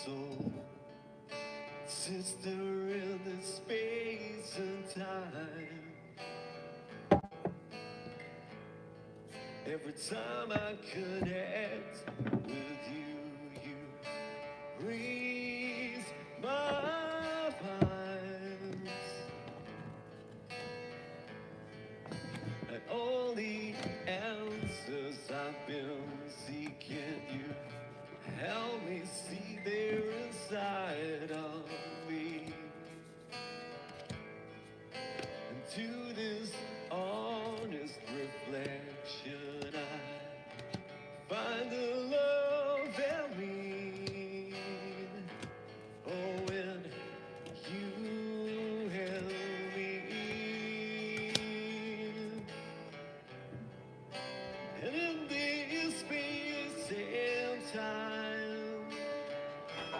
soul, sister in the space and time. Every time I connect with you, you raise my vibes. And all the answers I've been seeking, you help me see they're inside of me. And to this honest reflection, I find the love that we need. Oh, when you help me, and in this space and time, I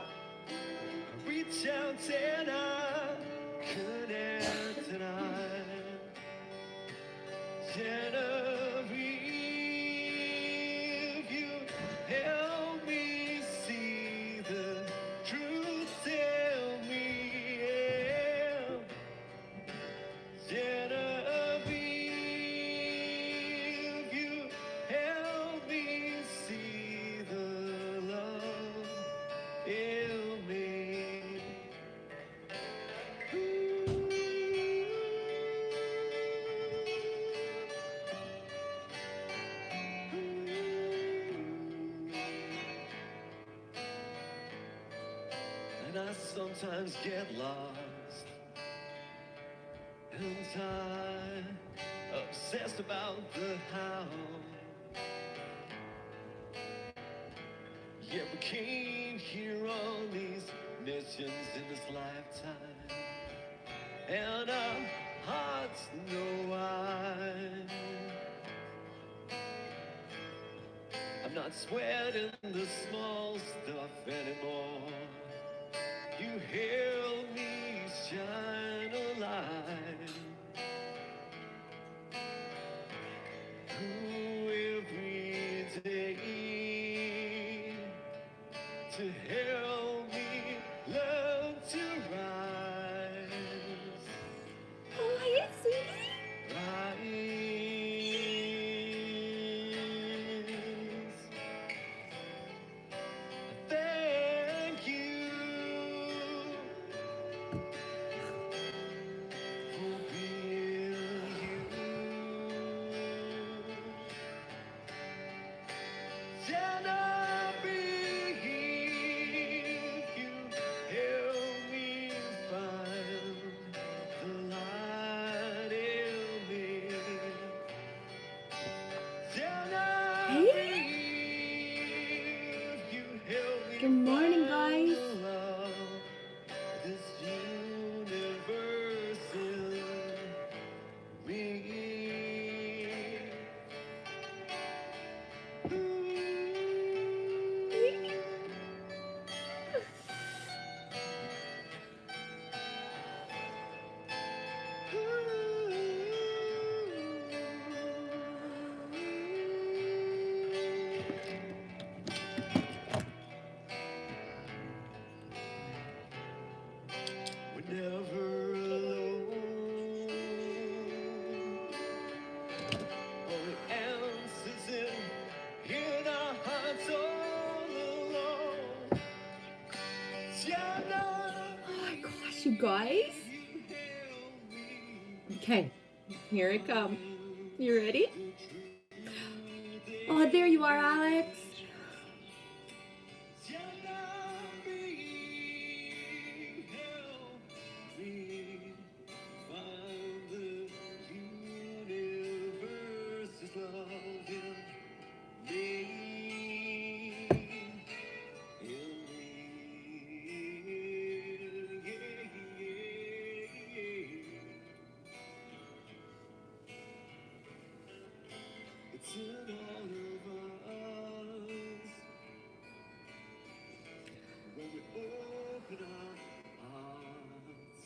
reach out and I connect and Genevieve, you help me see the truth, tell me, yeah. Genevieve, you help me see the love in me. And I sometimes get lost, and I'm obsessed about the how. Yeah, we came here on these missions in this lifetime, and our hearts know why. I'm not sweating the small stuff anymore. You help me shine a light through every day to help me learn to rise. Oh, hey, sweetie. Thank you for being you. Genevieve, you help me find the light in me. Hey. Good morning, guys. This universe in me. We're never alone. All the answers in our hearts all alone. Oh my gosh, you guys. Okay, here it comes. You ready? Oh, there you are, Alex. It's in all of us when we open our hearts.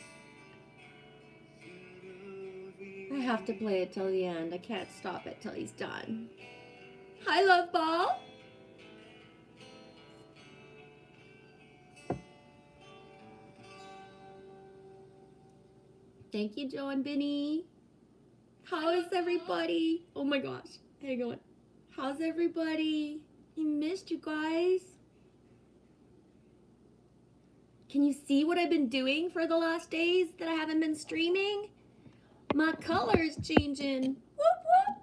I have to play it till the end. I can't stop it till he's done. Hi, Love Ball. Thank you, Joe and Benny. How is everybody? Oh my gosh. Hang on. How's everybody? I missed you guys. Can you see what I've been doing for the last days that I haven't been streaming? My color's changing. Whoop whoop.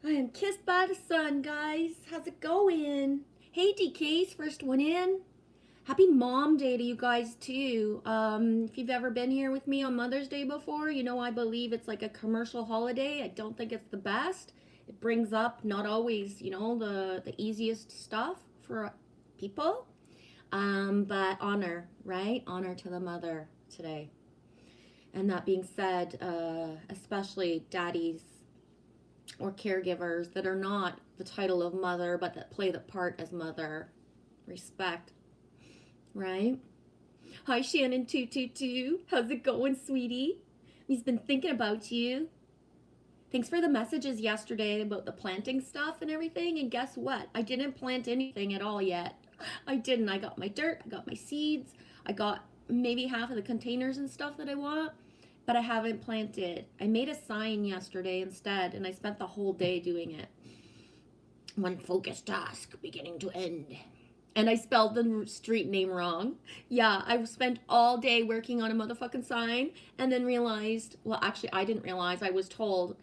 I am kissed by the sun, guys. How's it going? Hey, DK's first one in. Happy Mom Day to you guys, too. If you've ever been here with me on Mother's Day before, you know I believe it's like a commercial holiday. I don't think it's the best. It brings up not always, you know, the easiest stuff for people. But honor, right? Honor to the mother today. And that being said, especially daddies or caregivers that are not the title of mother, but that play the part as mother. Respect. Right? Hi, Shannon222. How's it going, sweetie? He's been thinking about you. Thanks for the messages yesterday about the planting stuff and everything. And guess what? I didn't plant anything at all yet. I didn't. I got my dirt. I got my seeds. I got maybe half of the containers and stuff that I want. But I haven't planted. I made a sign yesterday instead. And I spent the whole day doing it. One focused task beginning to end. And I spelled the street name wrong. Yeah, I spent all day working on a motherfucking sign and then realized, well, actually, I didn't realize. I was told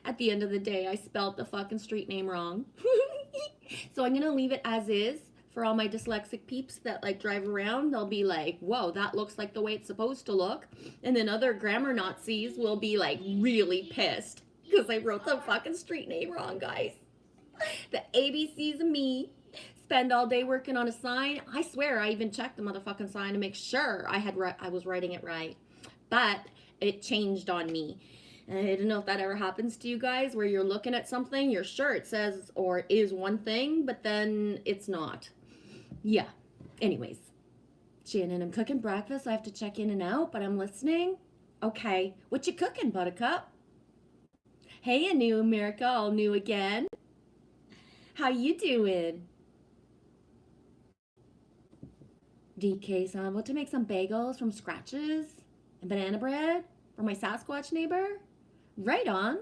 at the end of the day I spelled the fucking street name wrong. So I'm going to leave it as is for all my dyslexic peeps that like drive around. They'll be like, whoa, that looks like the way it's supposed to look. And then other grammar Nazis will be like really pissed because I wrote the fucking street name wrong, guys. The ABCs of me. Spend all day working on a sign. I swear I even checked the motherfucking sign to make sure I was writing it right. But it changed on me. And I don't know if that ever happens to you guys where you're looking at something, you're sure it says or is one thing, but then it's not. Yeah. Anyways. Shannon, I'm cooking breakfast. I have to check in and out, but I'm listening. Okay. What you cooking, Buttercup? Hey, a new America, all new again. How you doing? DK, so I'm about to make some bagels from scratches and banana bread for my Sasquatch neighbor. Right on.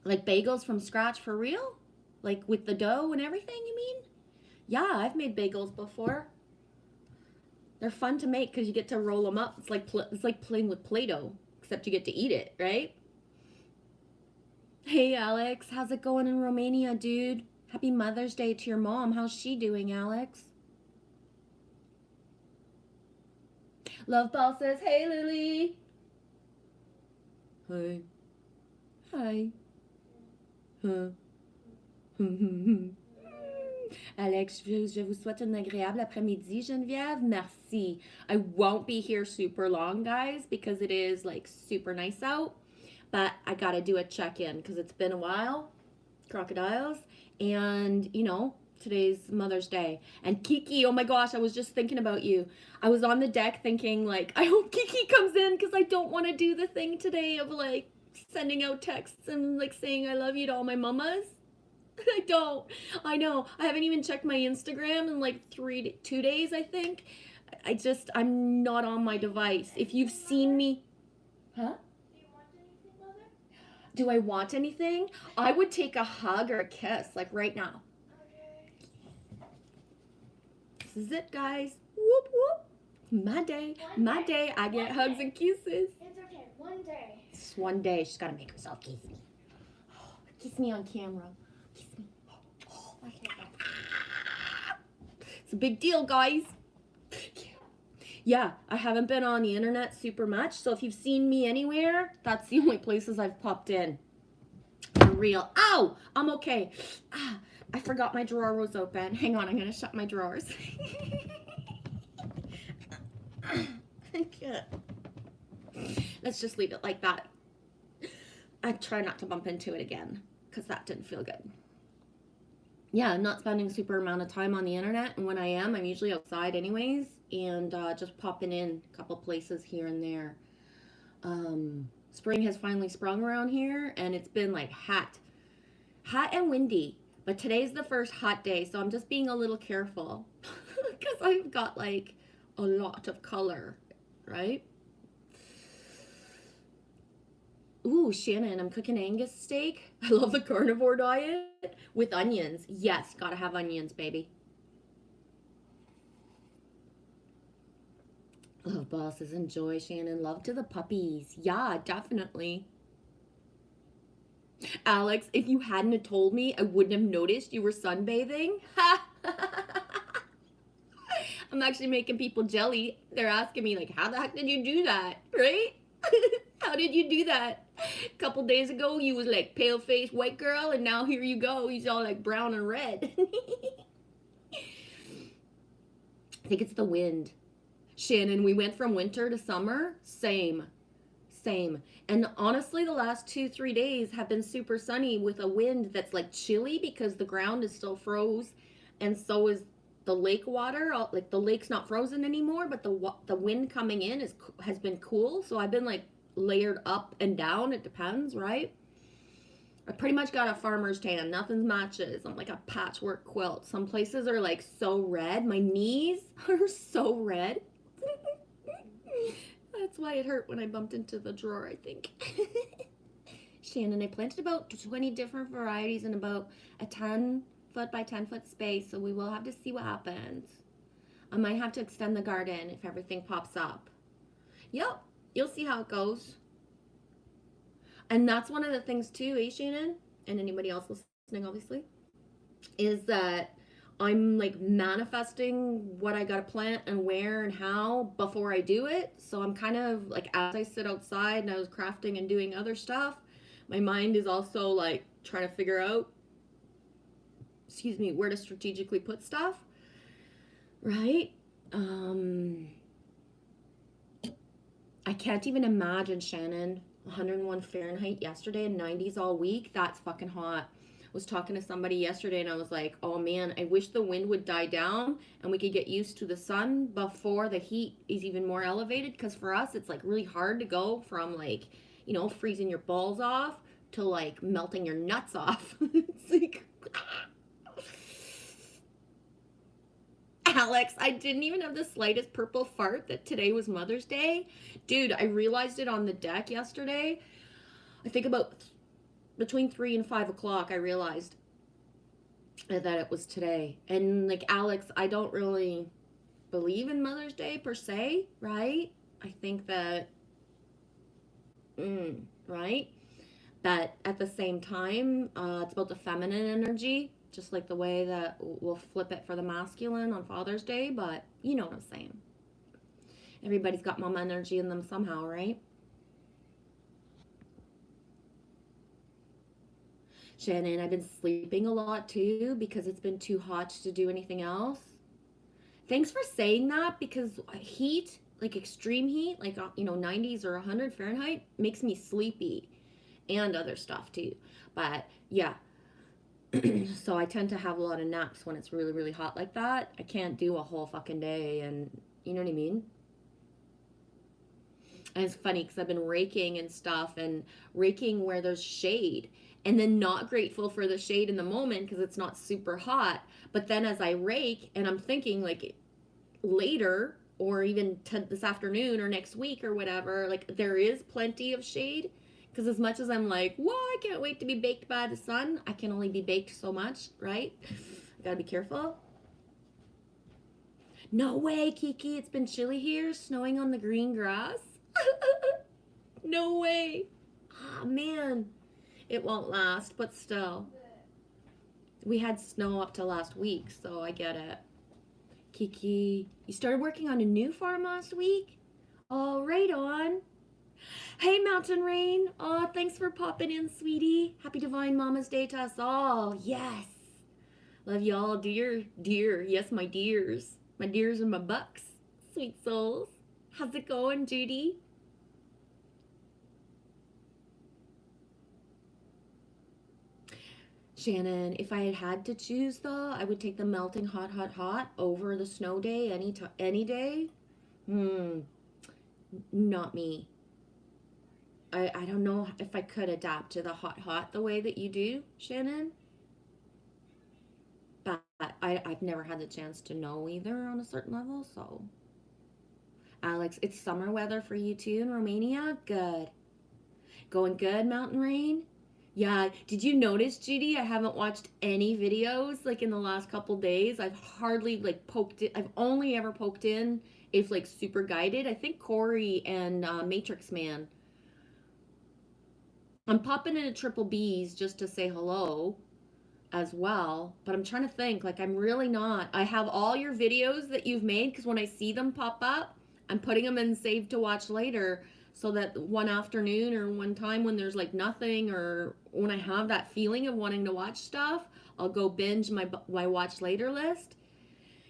Like bagels from scratch for real? Like with the dough and everything, you mean? Yeah, I've made bagels before. They're fun to make because you get to roll them up. It's like playing with Play-Doh, except you get to eat it, right? Hey, Alex. How's it going in Romania, dude? Happy Mother's Day to your mom. How's she doing, Alex? Love Ball says, hey, Lily. Hi. Hi. Huh. Alex, je vous souhaite un agréable après-midi, Geneviève. Merci. I won't be here super long, guys, because it is like super nice out. But I gotta do a check-in because it's been a while. Crocodiles. And, you know, today's Mother's Day. And Kiki, oh my gosh, I was just thinking about you. I was on the deck thinking, like, I hope Kiki comes in because I don't want to do the thing today of, like, sending out texts and, like, saying I love you to all my mamas. I don't. I know. I haven't even checked my Instagram in, like, 2 days, I think. I'm not on my device. If you've seen me... Huh? Do I want anything? I would take a hug or a kiss, like, right now. This is it, guys. Whoop, whoop. My day. My day. I get hugs and kisses. It's okay. One day. Just one day. She's got to make herself kiss me. Kiss me on camera. Kiss me. It's a big deal, guys. Yeah, I haven't been on the internet super much, so if you've seen me anywhere, that's the only places I've popped in. For real. Ow! I'm okay. I forgot my drawer was open. Hang on, I'm going to shut my drawers. I can't. Let's just leave it like that. I try not to bump into it again, because that didn't feel good. Yeah, I'm not spending a super amount of time on the internet, and when I am, I'm usually outside anyways, and just popping in a couple places here and there. Spring has finally sprung around here, and it's been like hot and windy, but today's the first hot day, so I'm just being a little careful, because I've got like, a lot of color, right? Ooh, Shannon, I'm cooking Angus steak. I love the carnivore diet with onions. Yes, gotta have onions, baby. Love bosses, enjoy, Shannon. Love to the puppies. Yeah, definitely. Alex, if you hadn't have told me, I wouldn't have noticed you were sunbathing. Ha! I'm actually making people jelly. They're asking me, like, how the heck did you do that? Right? How did you do that? A couple days ago, you was like pale faced white girl, and now here you go. He's all like brown and red. I think it's the wind. Shannon, we went from winter to summer. Same. Same. And honestly, the last 2, 3 days have been super sunny with a wind that's like chilly because the ground is still froze, and so is the lake water. Like the lake's not frozen anymore, but the wind coming in has been cool. So I've been like layered up and down. It depends, right? I pretty much got a farmer's tan. Nothing matches. I'm like a patchwork quilt. Some places are like so red. My knees are so red. That's why it hurt when I bumped into the drawer, I think. Shannon, I planted about 20 different varieties in about a 10-foot by 10-foot space, so we will have to see what happens. I might have to extend the garden if everything pops up. Yep, you'll see how it goes. And that's one of the things too, Shannon? And anybody else listening, obviously, is that I'm like manifesting what I gotta plant and where and how before I do it. So I'm kind of like, as I sit outside and I was crafting and doing other stuff, my mind is also like trying to figure out, excuse me, where to strategically put stuff, right? I can't even imagine, Shannon, 101 Fahrenheit yesterday and 90s all week. That's fucking hot. Was talking to somebody yesterday and I was like, oh man, I wish the wind would die down and we could get used to the sun before the heat is even more elevated, because for us it's like really hard to go from like, you know, freezing your balls off to like melting your nuts off. It's like Alex, I didn't even have the slightest purple fart that today was Mother's Day. Dude, I realized it on the deck yesterday. I think about between 3 and 5 o'clock, I realized that it was today. And like, Alex, I don't really believe in Mother's Day per se, right? I think that, right? But at the same time, it's about the feminine energy, just like the way that we'll flip it for the masculine on Father's Day. But you know what I'm saying. Everybody's got mom energy in them somehow, right? Shannon, I've been sleeping a lot too because it's been too hot to do anything else. Thanks for saying that, because heat, like extreme heat, like, you know, 90s or 100 Fahrenheit, makes me sleepy and other stuff too. But yeah, so I tend to have a lot of naps when it's really, really hot like that. I can't do a whole fucking day, and you know what I mean? And it's funny because I've been raking and stuff, and raking where there's shade, and then not grateful for the shade in the moment because it's not super hot. But then as I rake and I'm thinking like later or even this afternoon or next week or whatever, like there is plenty of shade. Because as much as I'm like, whoa, I can't wait to be baked by the sun, I can only be baked so much, right? I gotta be careful. No way, Kiki, it's been chilly here, snowing on the green grass. No way. Ah, man. It won't last, but still. We had snow up to last week, so I get it. Kiki, you started working on a new farm last week? Oh, right on. Hey, Mountain Rain. Oh, thanks for popping in, sweetie. Happy Divine Mama's Day to us all. Yes. Love y'all, dear. Yes, my dears. My dears and my bucks. Sweet souls. How's it going, Judy? Shannon, if I had to choose though, I would take the melting hot over the snow day any day. Not me. I don't know if I could adapt to the hot the way that you do, Shannon. But I've never had the chance to know either on a certain level, so Alex, it's summer weather for you too in Romania? Good. Going good, Mountain Rain? Yeah, did you notice, Judy? I haven't watched any videos like in the last couple days. I've hardly like poked it. I've only ever poked in if like super guided. I think Corey and Matrix Man. I'm popping into Triple B's just to say hello as well, but I'm trying to think. Like, I'm really not. I have all your videos that you've made because when I see them pop up, I'm putting them in save to watch later so that one afternoon or one time when there's like nothing or when I have that feeling of wanting to watch stuff, I'll go binge my watch later list.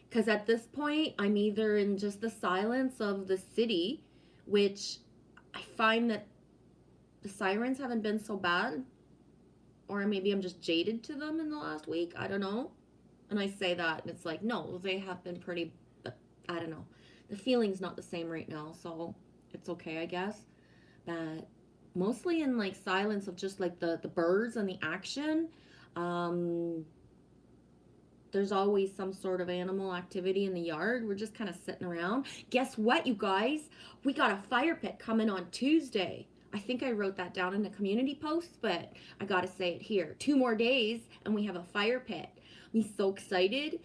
Because at this point, I'm either in just the silence of the city, which I find that the sirens haven't been so bad, or maybe I'm just jaded to them in the last week. I don't know. And I say that, and it's like, no, they have been pretty, but I don't know. The feeling's not the same right now, so it's okay, I guess. But mostly in like silence of just like the birds and the action. There's always some sort of animal activity in the yard. We're just kind of sitting around. Guess what, you guys? We got a fire pit coming on Tuesday. I think I wrote that down in the community post, but I gotta say it here. 2 more days and we have a fire pit. I'm so excited.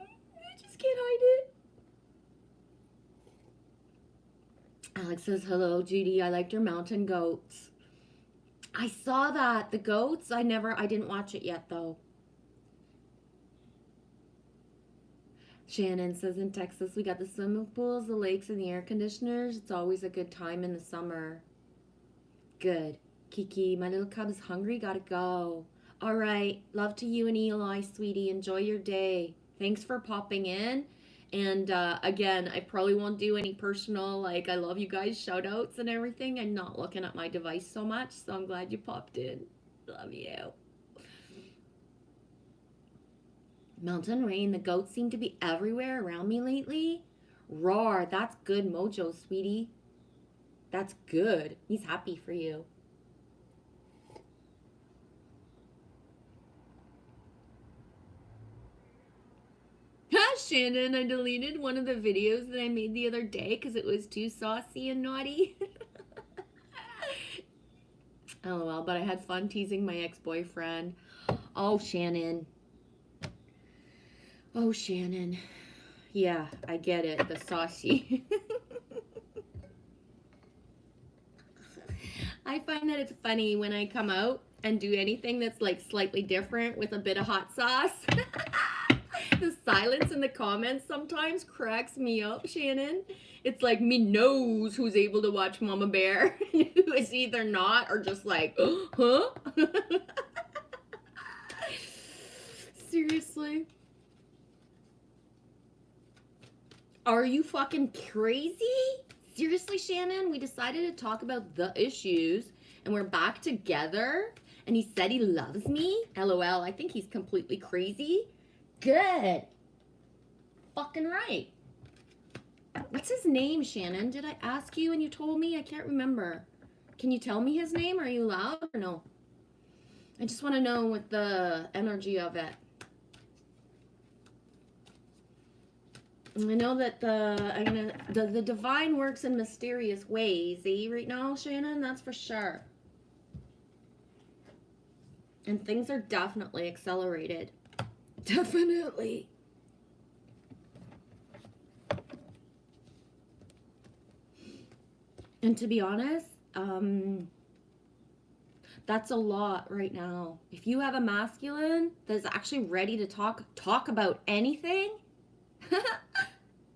I just can't hide it. Alex says, hello, Judy. I liked your mountain goats. I saw that. The goats, I didn't watch it yet though. Shannon says in Texas, we got the swimming pools, the lakes, and the air conditioners. It's always a good time in the summer. Good. Kiki, my little cub is hungry. Gotta go. All right. Love to you and Eli, sweetie. Enjoy your day. Thanks for popping in. And again, I probably won't do any personal, like, I love you guys shout outs and everything. I'm not looking at my device so much, so I'm glad you popped in. Love you. Mountain Rain, the goats seem to be everywhere around me lately. Roar, that's good mojo, sweetie. That's good. He's happy for you. Shannon, I deleted one of the videos that I made the other day because it was too saucy and naughty. LOL, but I had fun teasing my ex-boyfriend. Oh, Shannon. Oh, Shannon. Yeah, I get it. The saucy. I find that it's funny when I come out and do anything that's like slightly different with a bit of hot sauce. The silence in the comments sometimes cracks me up, Shannon. It's like me knows who's able to watch MoMMa Bear, who is either not or just like, huh? Seriously. Are you fucking crazy? Seriously, Shannon? We decided to talk about the issues and we're back together and he said he loves me? LOL, I think he's completely crazy. Good. Fucking right. What's his name, Shannon? Did I ask you and you told me? I can't remember. Can you tell me his name? Are you allowed or no? I just want to know with the energy of it. I know that the divine works in mysterious ways, right now, Shannon? That's for sure. And things are definitely accelerated. Definitely. And to be honest, that's a lot right now. If you have a masculine that's actually ready to talk about anything,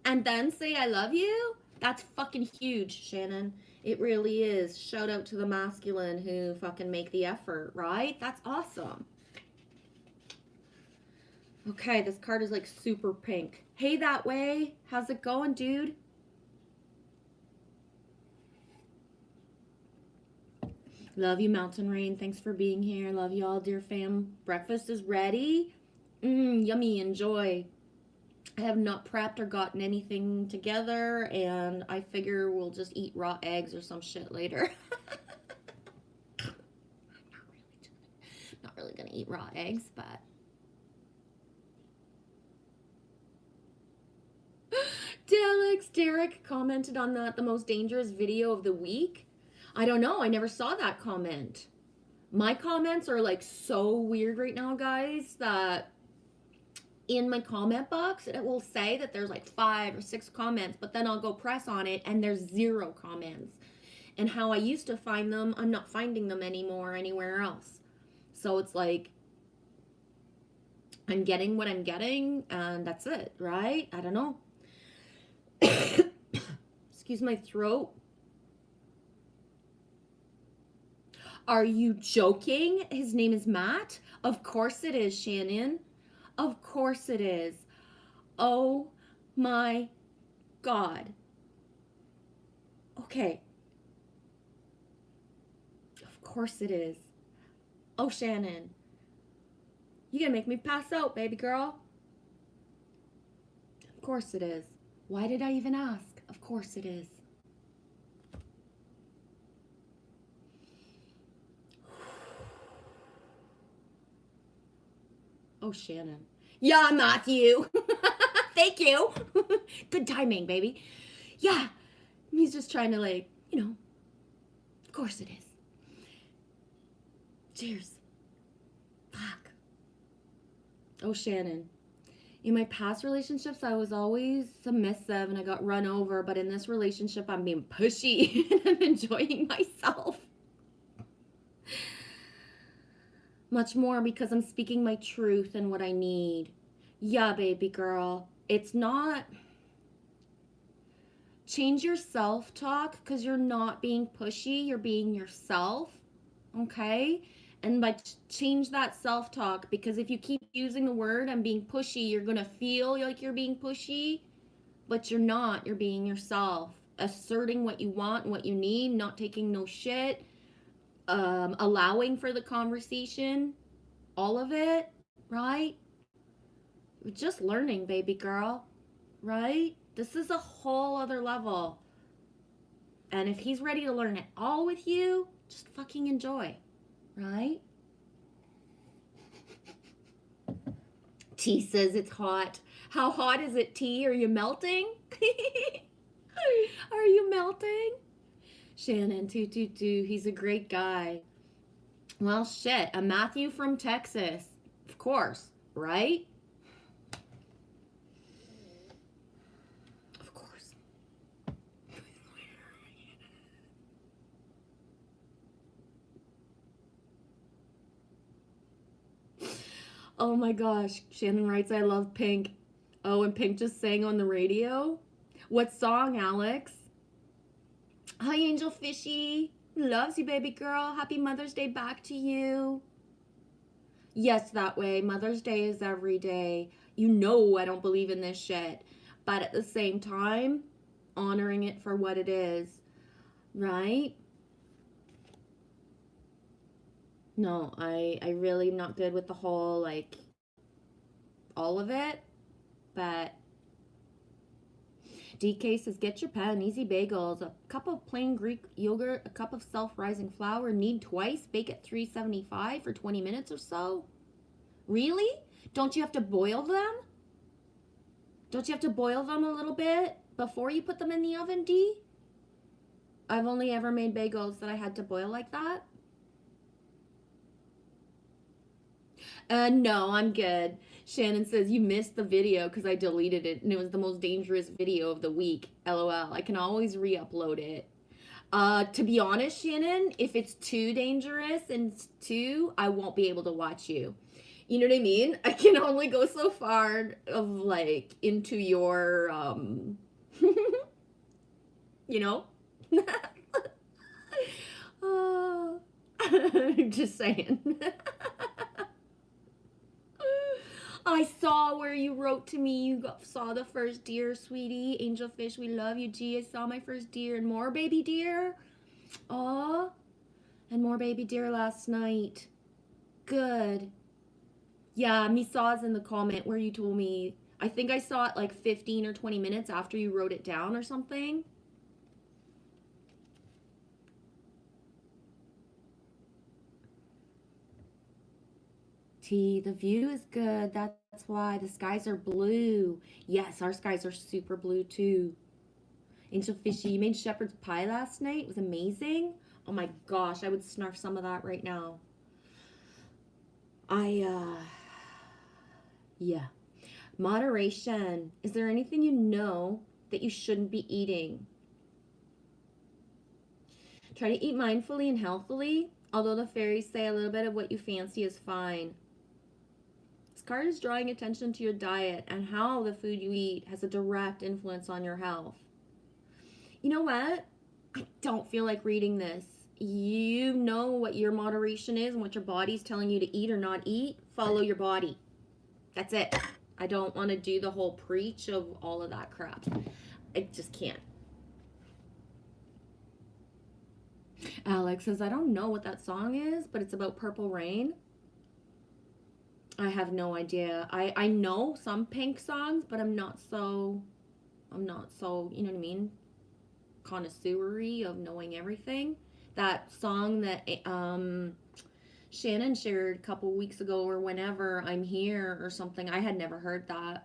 and then say I love you, that's fucking huge, Shannon. It really is. Shout out to the masculine who fucking make the effort, right? That's awesome. Okay, this card is like super pink. Hey, that way. How's it going, dude? Love you, Mountain Rain. Thanks for being here. Love you all, dear fam. Breakfast is ready. Yummy. Enjoy. I have not prepped or gotten anything together, and I figure we'll just eat raw eggs or some shit later. Not really gonna eat raw eggs, but Della, Alex Derek commented on the most dangerous video of the week. I don't know. I never saw that comment. My comments are like so weird right now, guys, that in my comment box, it will say that there's like 5 or 6 comments, but then I'll go press on it and there's 0 comments. And how I used to find them, I'm not finding them anymore anywhere else. So it's like, I'm getting what I'm getting, and that's it, right? I don't know. Excuse my throat. Are you joking? His name is Matt? Of course it is, Shannon. Of course it is. Oh my God. Okay. Of course it is. Oh, Shannon. You're gonna make me pass out, baby girl. Of course it is. Why did I even ask? Of course it is. Oh, Shannon. Yeah, Matthew. Thank you. Good timing, baby. Yeah. He's just trying to, like, you know. Of course it is. Cheers. Fuck. Oh, Shannon. In my past relationships, I was always submissive and I got run over. But in this relationship, I'm being pushy and I'm enjoying myself. Much more because I'm speaking my truth and what I need. Yeah, baby girl. It's not... Change your self-talk because you're not being pushy. You're being yourself. Okay? And change that self-talk, because if you keep using the word I'm being pushy, you're going to feel like you're being pushy, but you're not. You're being yourself. Asserting what you want and what you need, not taking no shit. Allowing for the conversation, all of it, right? Just learning, baby girl, right? This is a whole other level. And if he's ready to learn it all with you, just fucking enjoy, right? T says it's hot. How hot is it, T? Are you melting? Are you melting? Shannon, 222, he's a great guy. Well, shit, a Matthew from Texas. Of course, right? Of course. Oh my gosh, Shannon writes, I love Pink. Oh, and Pink just sang on the radio? What song, Alex? Hi, Angel Fishy. Loves you, baby girl. Happy Mother's Day back to you. Yes, that way. Mother's Day is every day. You know I don't believe in this shit. But at the same time, honoring it for what it is. Right? No, I really am not good with the whole, like, all of it. But DK says, get your pen, easy bagels, a cup of plain Greek yogurt, a cup of self-rising flour, knead twice, bake at 375 for 20 minutes or so. Really? Don't you have to boil them? Don't you have to boil them a little bit before you put them in the oven, D? I've only ever made bagels that I had to boil like that. No, I'm good. Shannon says, you missed the video because I deleted it and it was the most dangerous video of the week. LOL. I can always re-upload it. To be honest, Shannon, if it's too dangerous and I won't be able to watch you. You know what I mean? I can only go so far of, like, into your, you know? Just saying. I saw where you wrote to me. You saw the first deer, sweetie. Angel Fish, we love you. Gee, I saw my first deer and more baby deer. Aw. And more baby deer last night. Good. Yeah, me saw's in the comment where you told me. I think I saw it like 15 or 20 minutes after you wrote it down or something. T, the view is good. That's why the skies are blue. Yes, our skies are super blue too. Angel Fishy, you made shepherd's pie last night. It was amazing. Oh my gosh, I would snarf some of that right now. Yeah. Moderation. Is there anything you know that you shouldn't be eating? Try to eat mindfully and healthily, although the fairies say a little bit of what you fancy is fine. This card is drawing attention to your diet and how the food you eat has a direct influence on your health. You know what? I don't feel like reading this. You know what your moderation is and what your body's telling you to eat or not eat. Follow your body. That's it. I don't want to do the whole preach of all of that crap. I just can't. Alex says, I don't know what that song is, but it's about Purple Rain. I have no idea. I know some Pink songs, but I'm not so, you know what I mean? Connoisseur-y of knowing everything. That song that Shannon shared a couple weeks ago or whenever, I'm Here or something, I had never heard that.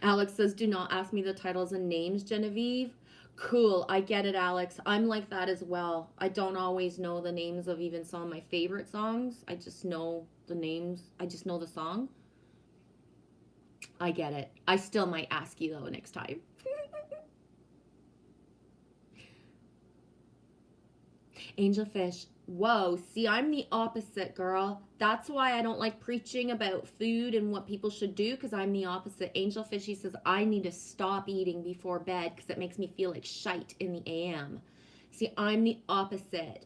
Alex says, do not ask me the titles and names, Genevieve. Cool, I get it, Alex. I'm like that as well. I don't always know the names of even some of my favorite songs. I just know the names. I just know the song. I get it. I still might ask you though next time. Angelfish, whoa, see, I'm the opposite, girl. That's why I don't like preaching about food and what people should do, because I'm the opposite. Angelfishy says I need to stop eating before bed because it makes me feel like shite in the AM. See, I'm the opposite.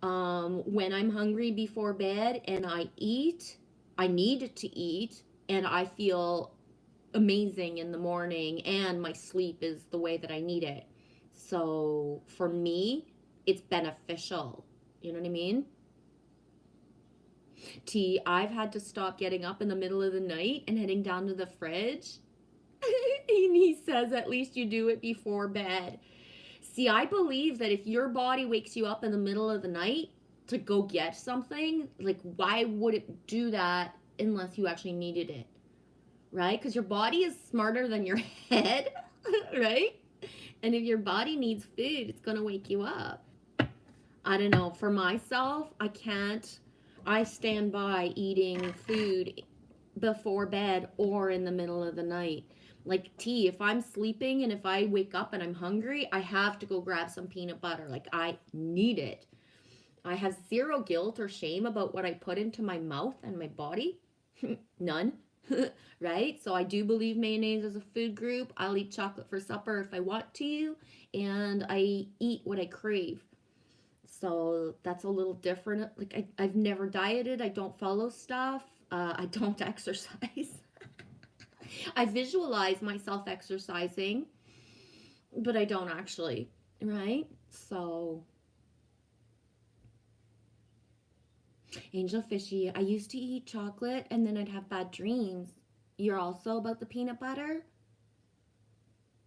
When I'm hungry before bed and I eat, I need to eat, and I feel amazing in the morning, and my sleep is the way that I need it. So for me, it's beneficial. You know what I mean? T, I've had to stop getting up in the middle of the night and heading down to the fridge. And he says, at least you do it before bed. See, I believe that if your body wakes you up in the middle of the night to go get something, like, why would it do that unless you actually needed it? Right? Because your body is smarter than your head, right? And if your body needs food, it's going to wake you up. I don't know. For myself, I stand by eating food before bed or in the middle of the night. Like tea, if I'm sleeping and if I wake up and I'm hungry, I have to go grab some peanut butter. Like, I need it. I have zero guilt or shame about what I put into my mouth and my body. None. Right? So I do believe mayonnaise is a food group. I'll eat chocolate for supper if I want to, and I eat what I crave. So that's a little different. Like, I've never dieted. I don't follow stuff. I don't exercise. I visualize myself exercising, but I don't actually, right? So, Angel Fishy, I used to eat chocolate and then I'd have bad dreams. You're also about the peanut butter?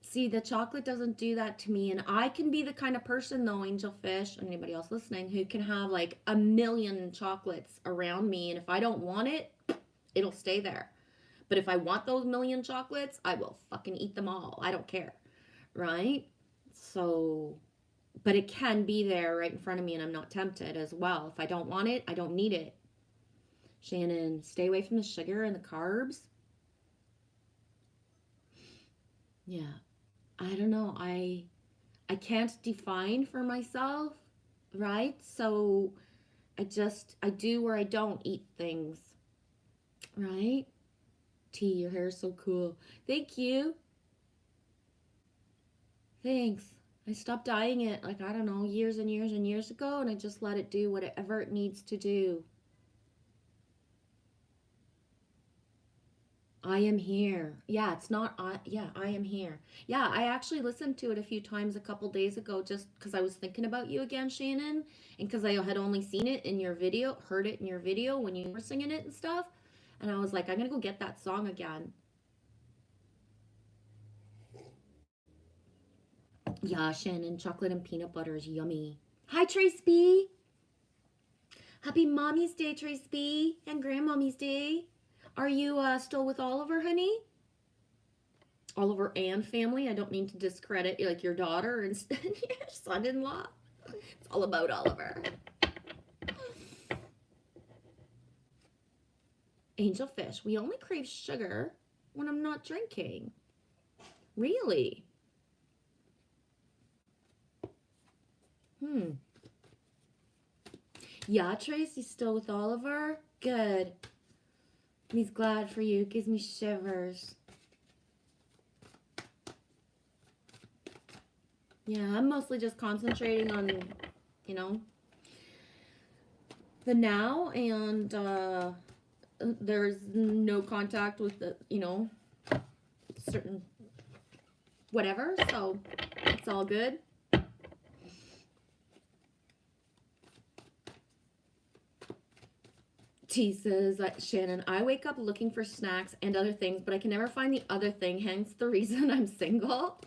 See, the chocolate doesn't do that to me, and I can be the kind of person, though, Angelfish, and anybody else listening, who can have like a million chocolates around me, and if I don't want it, it'll stay there. But if I want those million chocolates, I will fucking eat them all. I don't care, right? So, but it can be there right in front of me, and I'm not tempted as well. If I don't want it, I don't need it. Shannon, stay away from the sugar and the carbs. Yeah. I don't know. I can't define for myself, right? So I do or I don't eat things, right? T, your hair is so cool. Thank you. Thanks. I stopped dyeing it, like, I don't know, years and years and years ago, and I just let it do whatever it needs to do. I am here. Yeah, it's not, yeah, I am here. Yeah, I actually listened to it a few times a couple days ago just because I was thinking about you again, Shannon, and because I had only seen it in your video, heard it in your video when you were singing it and stuff, and I was like, I'm gonna go get that song again. Yeah, Shannon, chocolate and peanut butter is yummy. Hi, Trace B. Happy Mommy's Day, Trace B, and Grandmommy's Day. Are you still with Oliver, honey? Oliver and family. I don't mean to discredit like your daughter and your son-in-law. It's all about Oliver. Angelfish, we only crave sugar when I'm not drinking. Really? Yeah, Tracy's still with Oliver? Good. He's glad for you. It gives me shivers. Yeah, I'm mostly just concentrating on, you know, the now, and there's no contact with the, you know, certain whatever, so it's all good. T says, Shannon, I wake up looking for snacks and other things, but I can never find the other thing, hence the reason I'm single.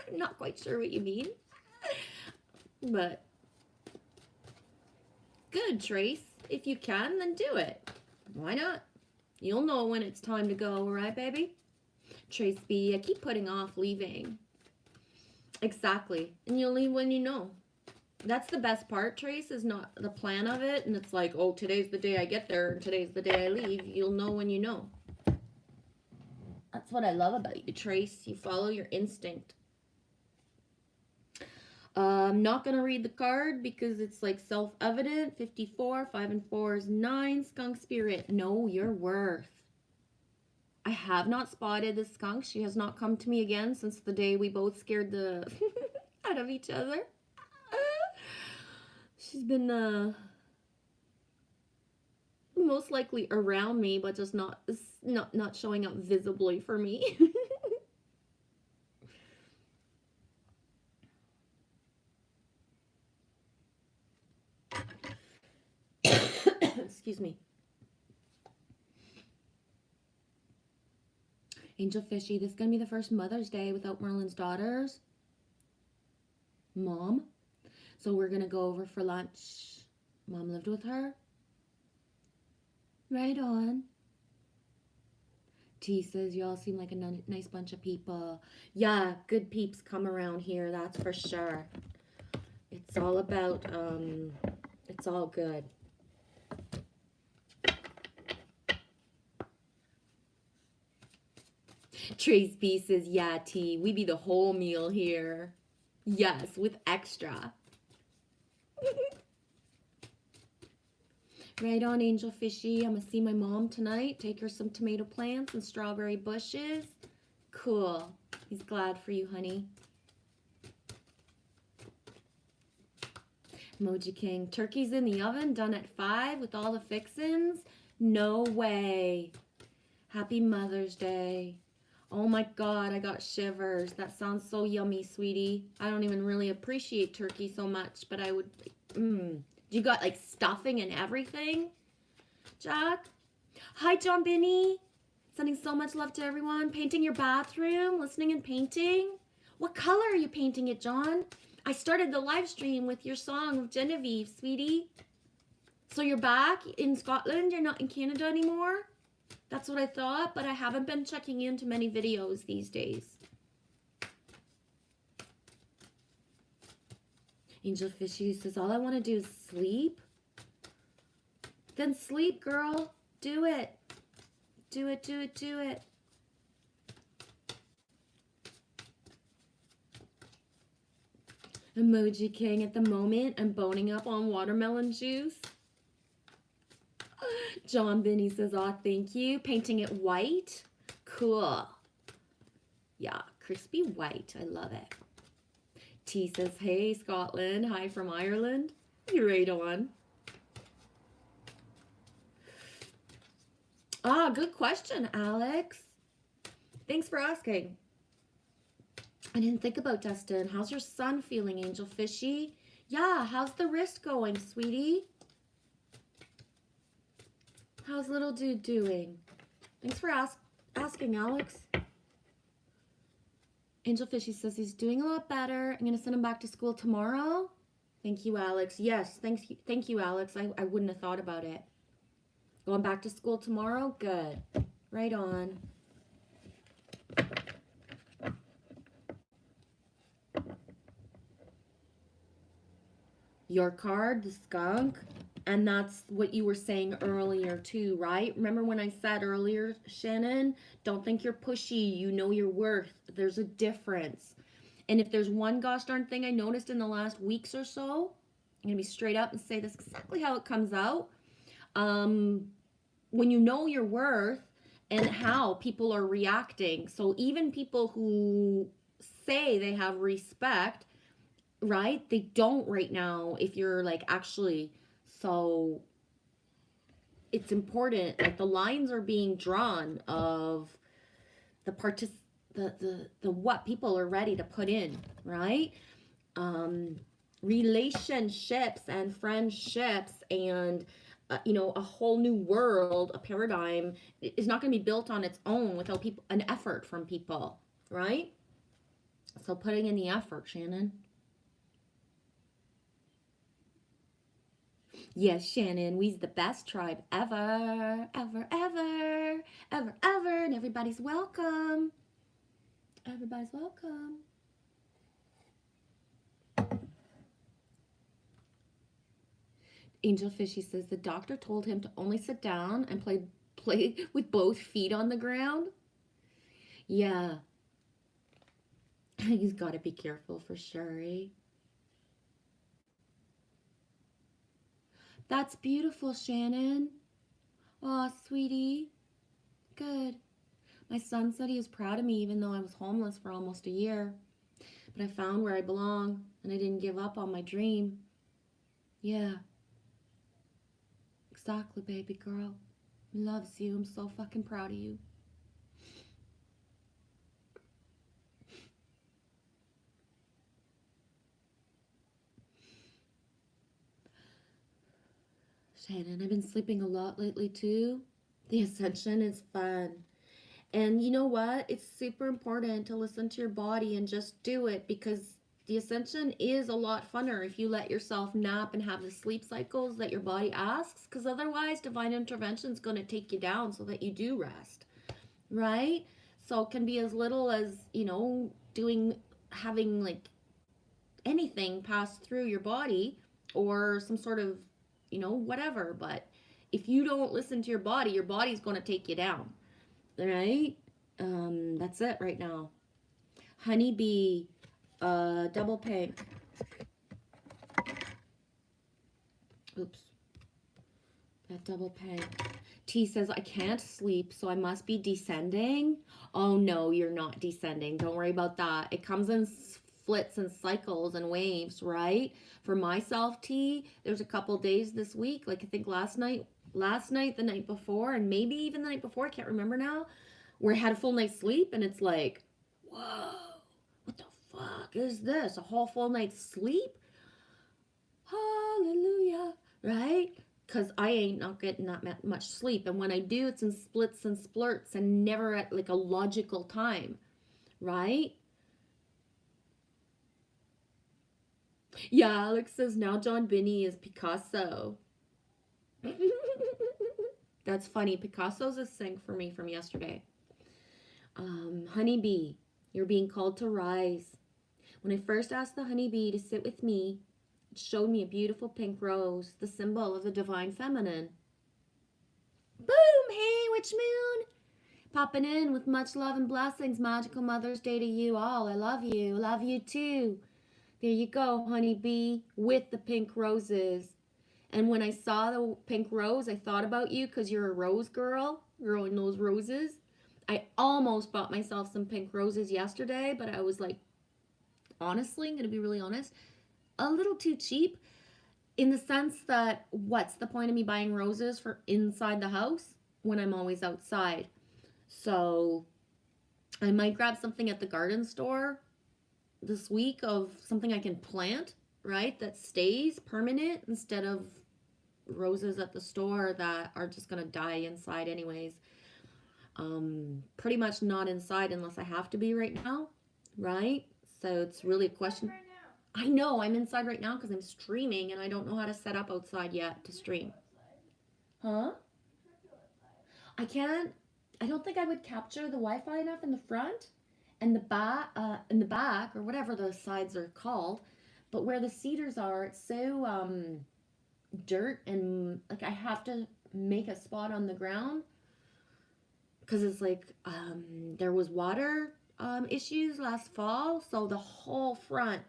I'm not quite sure what you mean. But good, Trace. If you can, then do it. Why not? You'll know when it's time to go, right, baby? Trace B, I keep putting off leaving. Exactly. And you'll leave when you know. That's the best part, Trace, is not the plan of it. And it's like, oh, today's the day I get there and today's the day I leave. You'll know when you know. That's what I love about you, Trace. You follow your instinct. I'm not going to read the card because it's like self-evident. 54, 5 and 4 is 9. Skunk spirit. Know your worth. I have not spotted the skunk. She has not come to me again since the day we both scared the out of each other. She's been most likely around me, but just not showing up visibly for me. Excuse me. Angel Fishy, this is going to be the first Mother's Day without Merlin's daughters. Mom. So we're going to go over for lunch. Mom lived with her. Right on. T says, y'all seem like a nice bunch of people. Yeah, good peeps come around here, that's for sure. It's all about, it's all good. Trace B says, yeah, T, we be the whole meal here. Yes, with extra. Right on, Angel Fishy. I'm going to see my mom tonight. Take her some tomato plants and strawberry bushes. Cool. He's glad for you, honey. Emoji King. Turkey's in the oven, done at 5 with all the fixins. No way. Happy Mother's Day. Oh my God, I got shivers. That sounds so yummy, sweetie. I don't even really appreciate turkey so much, but I would... You got like stuffing and everything? Jack? Hi, John Binny. Sending so much love to everyone. Painting your bathroom, listening and painting. What color are you painting it, John? I started the live stream with your song of Genevieve, sweetie. So you're back in Scotland? You're not in Canada anymore? That's what I thought, but I haven't been checking into many videos these days. Angel Fishy says, all I want to do is sleep. Then sleep, girl. Do it. Do it, do it, do it. Emoji King, at the moment, I'm boning up on watermelon juice. John Binny says, aw, thank you. Painting it white. Cool. Yeah, crispy white. I love it. T says, hey, Scotland. Hi from Ireland. You're right on. Ah, good question, Alex. Thanks for asking. I didn't think about Dustin. How's your son feeling, Angel Fishy? Yeah, how's the wrist going, sweetie? How's little dude doing? Thanks for asking, Alex. Angel Fishy says he's doing a lot better. I'm going to send him back to school tomorrow. Thank you, Alex. Yes, thank you, Alex. I wouldn't have thought about it. Going back to school tomorrow? Good. Right on. your card, the skunk, and that's what you were saying earlier too, right? Remember when I said earlier, Shannon, don't think you're pushy, you know your worth. There's a difference. And if there's one gosh darn thing I noticed in the last weeks or so, I'm gonna be straight up and say this exactly how it comes out. Um, when you know your worth and how people are reacting, so even people who say they have respect, right? They don't right now if you're like actually. So it's important. Like the lines are being drawn of the the what people are ready to put in, right? Um Relationships and friendships and a whole new world, a paradigm is not going to be built on its own without people an effort from people, right? So putting in the effort, Shannon. Yes, Shannon, we's the best tribe ever, ever, ever, ever, ever, and everybody's welcome. Everybody's welcome. Angel Fishy says the doctor told him to only sit down and play with both feet on the ground. Yeah. He's got to be careful for sure, eh? That's beautiful, Shannon. Aw, sweetie. Good. My son said he was proud of me even though I was homeless for almost a year. But I found where I belong and I didn't give up on my dream. Yeah. Exactly, baby girl. He loves you. I'm so fucking proud of you. Shannon, I've been sleeping a lot lately too. The ascension is fun. And you know what? It's super important to listen to your body and just do it because the ascension is a lot funner if you let yourself nap and have the sleep cycles that your body asks. Because otherwise, divine intervention is going to take you down so that you do rest, right? So it can be as little as, having like anything pass through your body or some sort of, whatever. But if you don't listen to your body's going to take you down, right? That's it right now. Honeybee, double pink. Oops, that double pink. T says, I can't sleep, so I must be descending. Oh no, you're not descending. Don't worry about that. It comes in flits and cycles and waves, right? For myself, T, there's a couple days this week, like I think last night, the night before, and maybe even the night before, I can't remember now, where I had a full night's sleep, and it's like, whoa, what the fuck is this? A whole full night's sleep? Hallelujah, right? Because I ain't not getting that much sleep. And when I do, it's in splits and splurts and never at like a logical time, right? Yeah, Alex says now John Binney is Picasso. That's funny. Picasso's a sync for me from yesterday. Honeybee, you're being called to rise. When I first asked the honeybee to sit with me, it showed me a beautiful pink rose, the symbol of the divine feminine. Boom! Hey, Witch Moon! Popping in with much love and blessings. Magical Mother's Day to you all. I love you. Love you too. There you go, honeybee, with the pink roses. And when I saw the pink rose, I thought about you because you're a rose girl growing those roses. I almost bought myself some pink roses yesterday, but I was like, honestly, I'm going to be really honest, a little too cheap in the sense that what's the point of me buying roses for inside the house when I'm always outside? So I might grab something at the garden store this week of something I can plant, right? That stays permanent instead of roses at the store that are just going to die inside anyways. Pretty much not inside unless I have to be right now, right? So it's really a question. Right I know I'm inside right now because I'm streaming and I don't know how to set up outside yet to stream. Huh? I can't. I don't think I would capture the Wi-Fi enough in the front and the back, or whatever the sides are called. But where the cedars are, it's so dirt, and like I have to make a spot on the ground because it's like there was water issues last fall, so the whole front,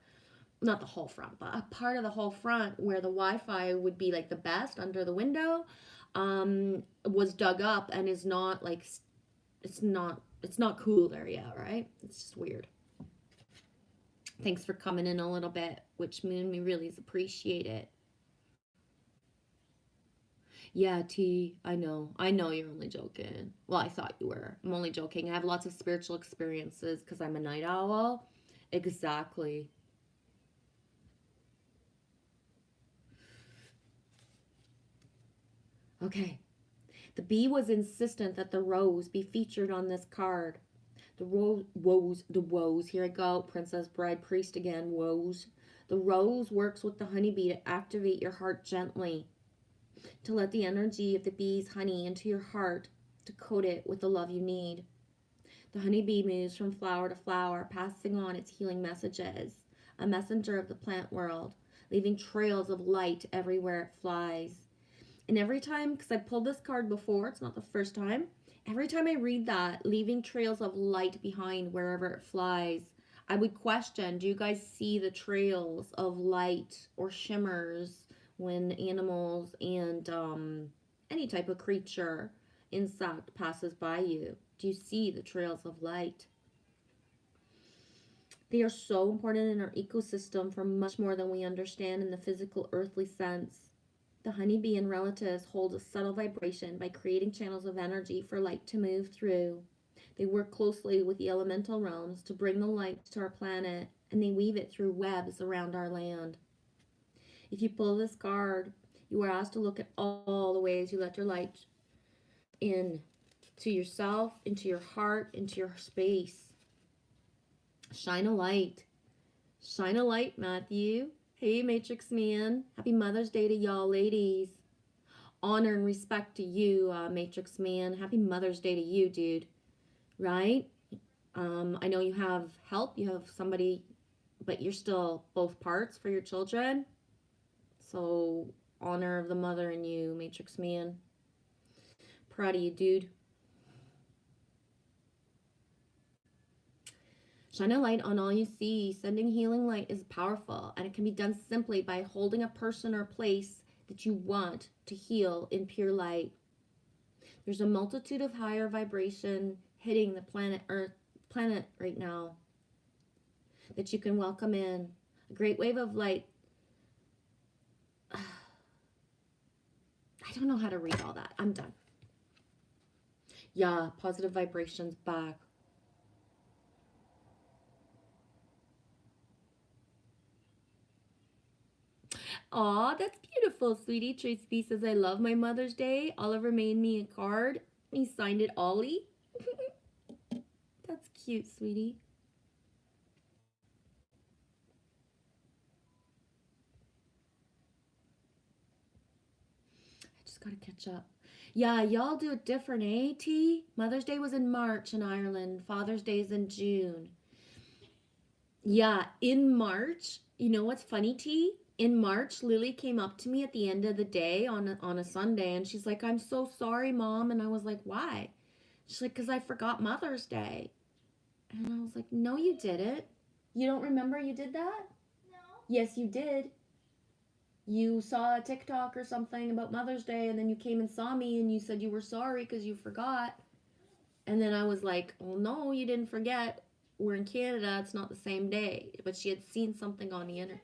not the whole front, but a part of the whole front where the Wi-Fi would be like the best under the window, was dug up and is not like it's not cool there yet, right? It's just weird. Thanks for coming in a little bit, which made me really appreciate it. Yeah, T, I know. I know you're only joking. Well, I thought you were. I'm only joking. I have lots of spiritual experiences because I'm a night owl. Exactly. Okay. The bee was insistent that the rose be featured on this card. The woes, here I go, Princess Bride Priest again, woes. The rose works with the honeybee to activate your heart gently, to let the energy of the bee's honey into your heart, to coat it with the love you need. The honeybee moves from flower to flower, passing on its healing messages, a messenger of the plant world, leaving trails of light everywhere it flies. And every time, because I pulled this card before, it's not the first time, every time I read that, leaving trails of light behind wherever it flies, I would question, do you guys see the trails of light or shimmers when animals and any type of creature, insect passes by you? Do you see the trails of light? They are so important in our ecosystem for much more than we understand in the physical earthly sense. The honeybee and relatives hold a subtle vibration by creating channels of energy for light to move through. They work closely with the elemental realms to bring the light to our planet, and they weave it through webs around our land. If you pull this card, you are asked to look at all the ways you let your light in to yourself, into your heart, into your space. Shine a light. Shine a light, Matthew. Hey, Matrix Man. Happy Mother's Day to y'all, ladies. Honor and respect to you, Matrix Man. Happy Mother's Day to you, dude. Right? I know you have help. You have somebody, but you're still both parts for your children. So, honor of the mother in you, Matrix Man. Proud of you, dude. Shine a light on all you see. Sending healing light is powerful, and it can be done simply by holding a person or place that you want to heal in pure light. There's a multitude of higher vibration hitting the planet right now that you can welcome in. A great wave of light. I don't know how to read all that. I'm done. Yeah, positive vibrations back. Aw, that's beautiful, sweetie. Trace B says, I love my Mother's Day. Oliver made me a card. He signed it Ollie. That's cute, sweetie. I just gotta catch up. Yeah, y'all do it different, eh, T? Mother's Day was in March in Ireland. Father's Day is in June. Yeah, in March, you know what's funny, T? In March, Lily came up to me at the end of the day on a Sunday, and she's like, I'm so sorry, Mom. And I was like, why? She's like, because I forgot Mother's Day. And I was like, no, you didn't. You don't remember you did that? No. Yes, you did. You saw a TikTok or something about Mother's Day, and then you came and saw me, and you said you were sorry because you forgot. And then I was like, well, no, you didn't forget. We're in Canada. It's not the same day. But she had seen something on the internet.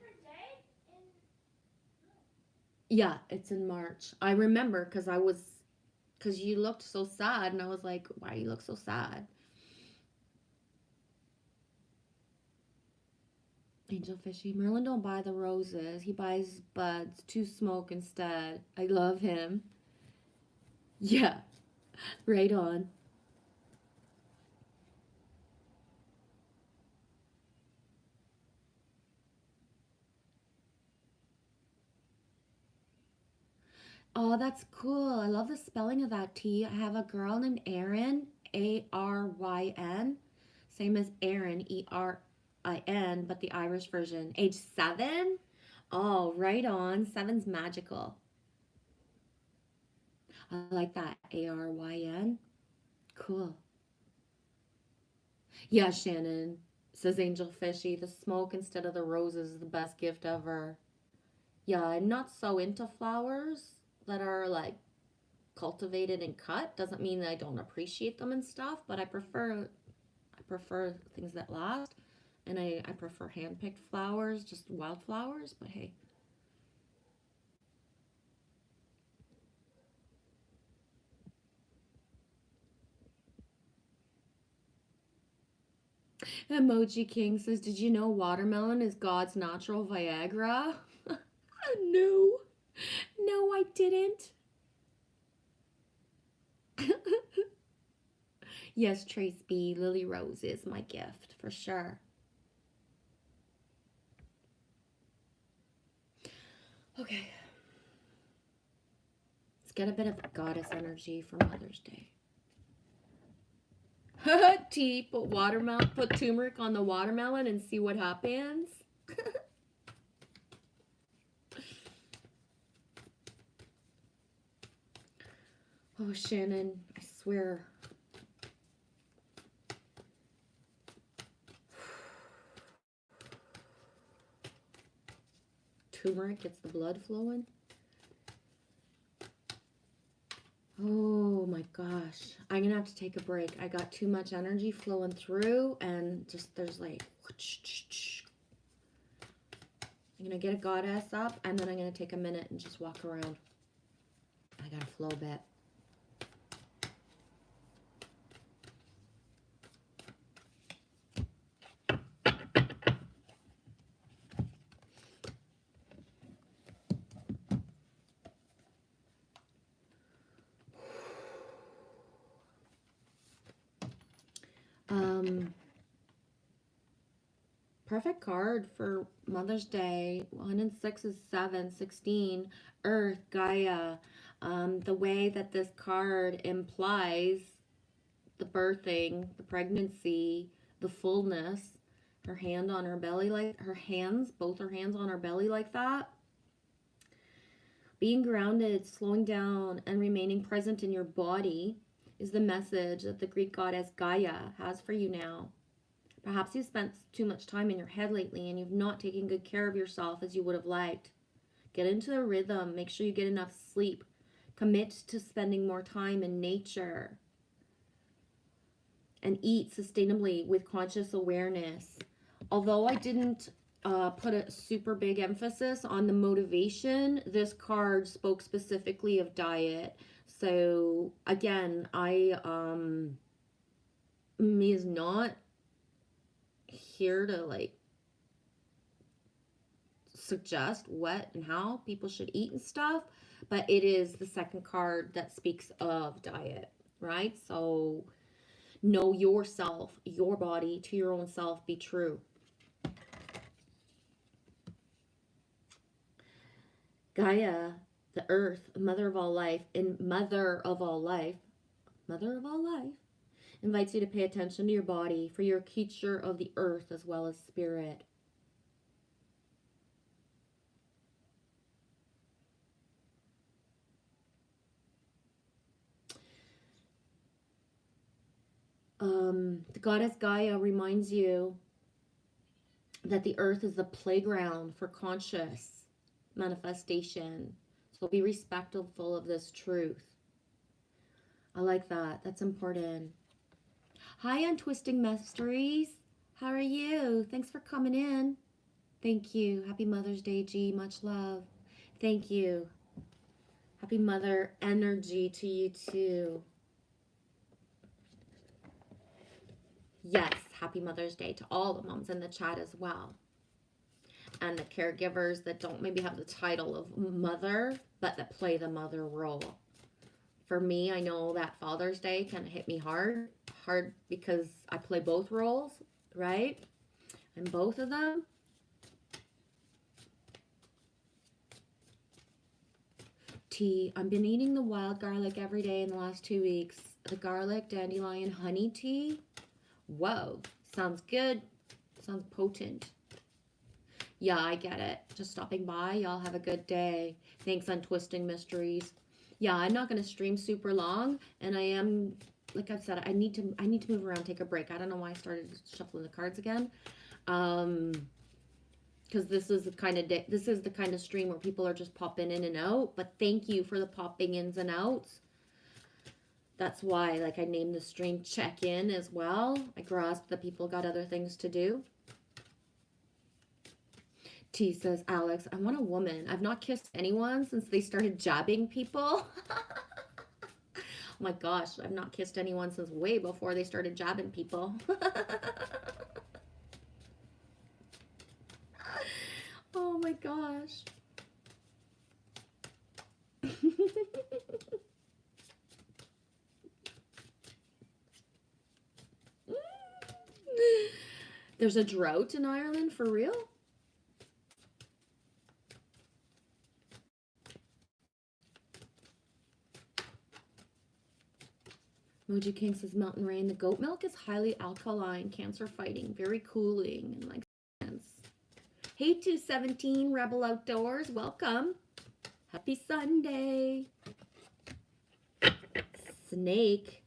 Yeah, it's in March. I remember because you looked so sad, and I was like, why do you look so sad? Angel Fishy. Merlin don't buy the roses. He buys buds to smoke instead. I love him. Yeah, right on. Oh, that's cool. I love the spelling of that T. I have a girl named Erin, Aryn. Same as Aaron, but the Irish version. Age 7? Oh, right on. 7's magical. I like that. ARYN. Cool. Yeah, Shannon, says Angel Fishy. The smoke instead of the roses is the best gift ever. Yeah, I'm not so into flowers that are like cultivated and cut. Doesn't mean that I don't appreciate them and stuff, but I prefer things that last. And I prefer hand picked flowers, just wildflowers, but hey. Emoji King says, did you know watermelon is God's natural Viagra? No. No, I didn't. Yes, Trace B. Lily Rose is my gift for sure. Okay. Let's get a bit of goddess energy for Mother's Day. T, put turmeric on the watermelon and see what happens. Oh, Shannon, I swear. Turmeric gets the blood flowing. Oh my gosh. I'm gonna have to take a break. I got too much energy flowing through and just there's like I'm gonna get a goddess up and then I'm gonna take a minute and just walk around. I gotta flow a bit. Perfect card for Mother's Day. 1 and 6 is 7, 16, Earth, Gaia. The way that this card implies the birthing, the pregnancy, the fullness, her hand on her belly, like her hands, both her hands on her belly like that. Being grounded, slowing down, and remaining present in your body is the message that the Greek goddess Gaia has for you now. Perhaps you've spent too much time in your head lately and you've not taken good care of yourself as you would have liked. Get into a rhythm. Make sure you get enough sleep. Commit to spending more time in nature. And eat sustainably with conscious awareness. Although I didn't put a super big emphasis on the motivation, this card spoke specifically of diet. So again, me is not here to like suggest what and how people should eat and stuff, but it is the second card that speaks of diet, right? So know yourself, your body, to your own self, be true. Gaia, the earth, mother of all life, invites you to pay attention to your body, for you're a creature of the earth as well as spirit. The goddess Gaia reminds you that the earth is the playground for conscious manifestation. So be respectful of this truth. I like that. That's important. Hi, Untwisting Mysteries. How are you? Thanks for coming in. Thank you. Happy Mother's Day, G. Much love. Thank you. Happy Mother energy to you too. Yes, happy Mother's Day to all the moms in the chat as well. And the caregivers that don't maybe have the title of mother, but that play the mother role. For me, I know that Father's Day kind of hit me hard because I play both roles, right? And both of them. Tea. I've been eating the wild garlic every day in the last 2 weeks. The garlic dandelion honey tea. Whoa, sounds good. Sounds potent. Yeah, I get it. Just stopping by. Y'all have a good day. Thanks on Twisting Mysteries. Yeah, I'm not gonna stream super long, and I am, like I've said, I need to move around, take a break. I don't know why I started shuffling the cards again. Because this is the kind of stream where people are just popping in and out. But thank you for the popping ins and outs. That's why, like, I named the stream check in as well. I grasped that people got other things to do. T says, Alex, I want a woman. I've not kissed anyone since they started jabbing people. Oh my gosh, I've not kissed anyone since way before they started jabbing people. Oh my gosh. There's a drought in Ireland for real? Moji King says Mountain Rain. The goat milk is highly alkaline, cancer fighting, very cooling, and like sense. Hey 217 Rebel Outdoors, welcome. Happy Sunday. Snake.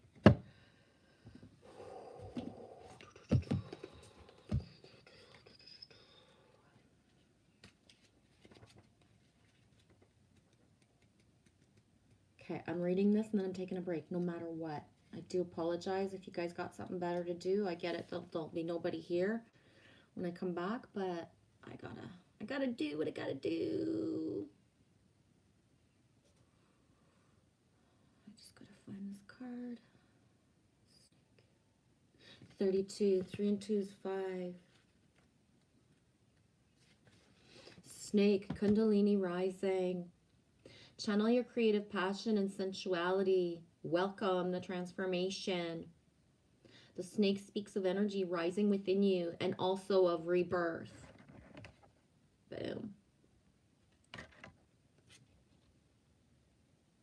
Okay, I'm reading this and then I'm taking a break no matter what. I do apologize if you guys got something better to do. I get it. There'll be nobody here when I come back, but I gotta do what I gotta do. I just gotta find this card. 32, 3 and 2 is 5. Snake, Kundalini rising. Channel your creative passion and sensuality. Welcome the transformation. The snake speaks of energy rising within you and also of rebirth. Boom.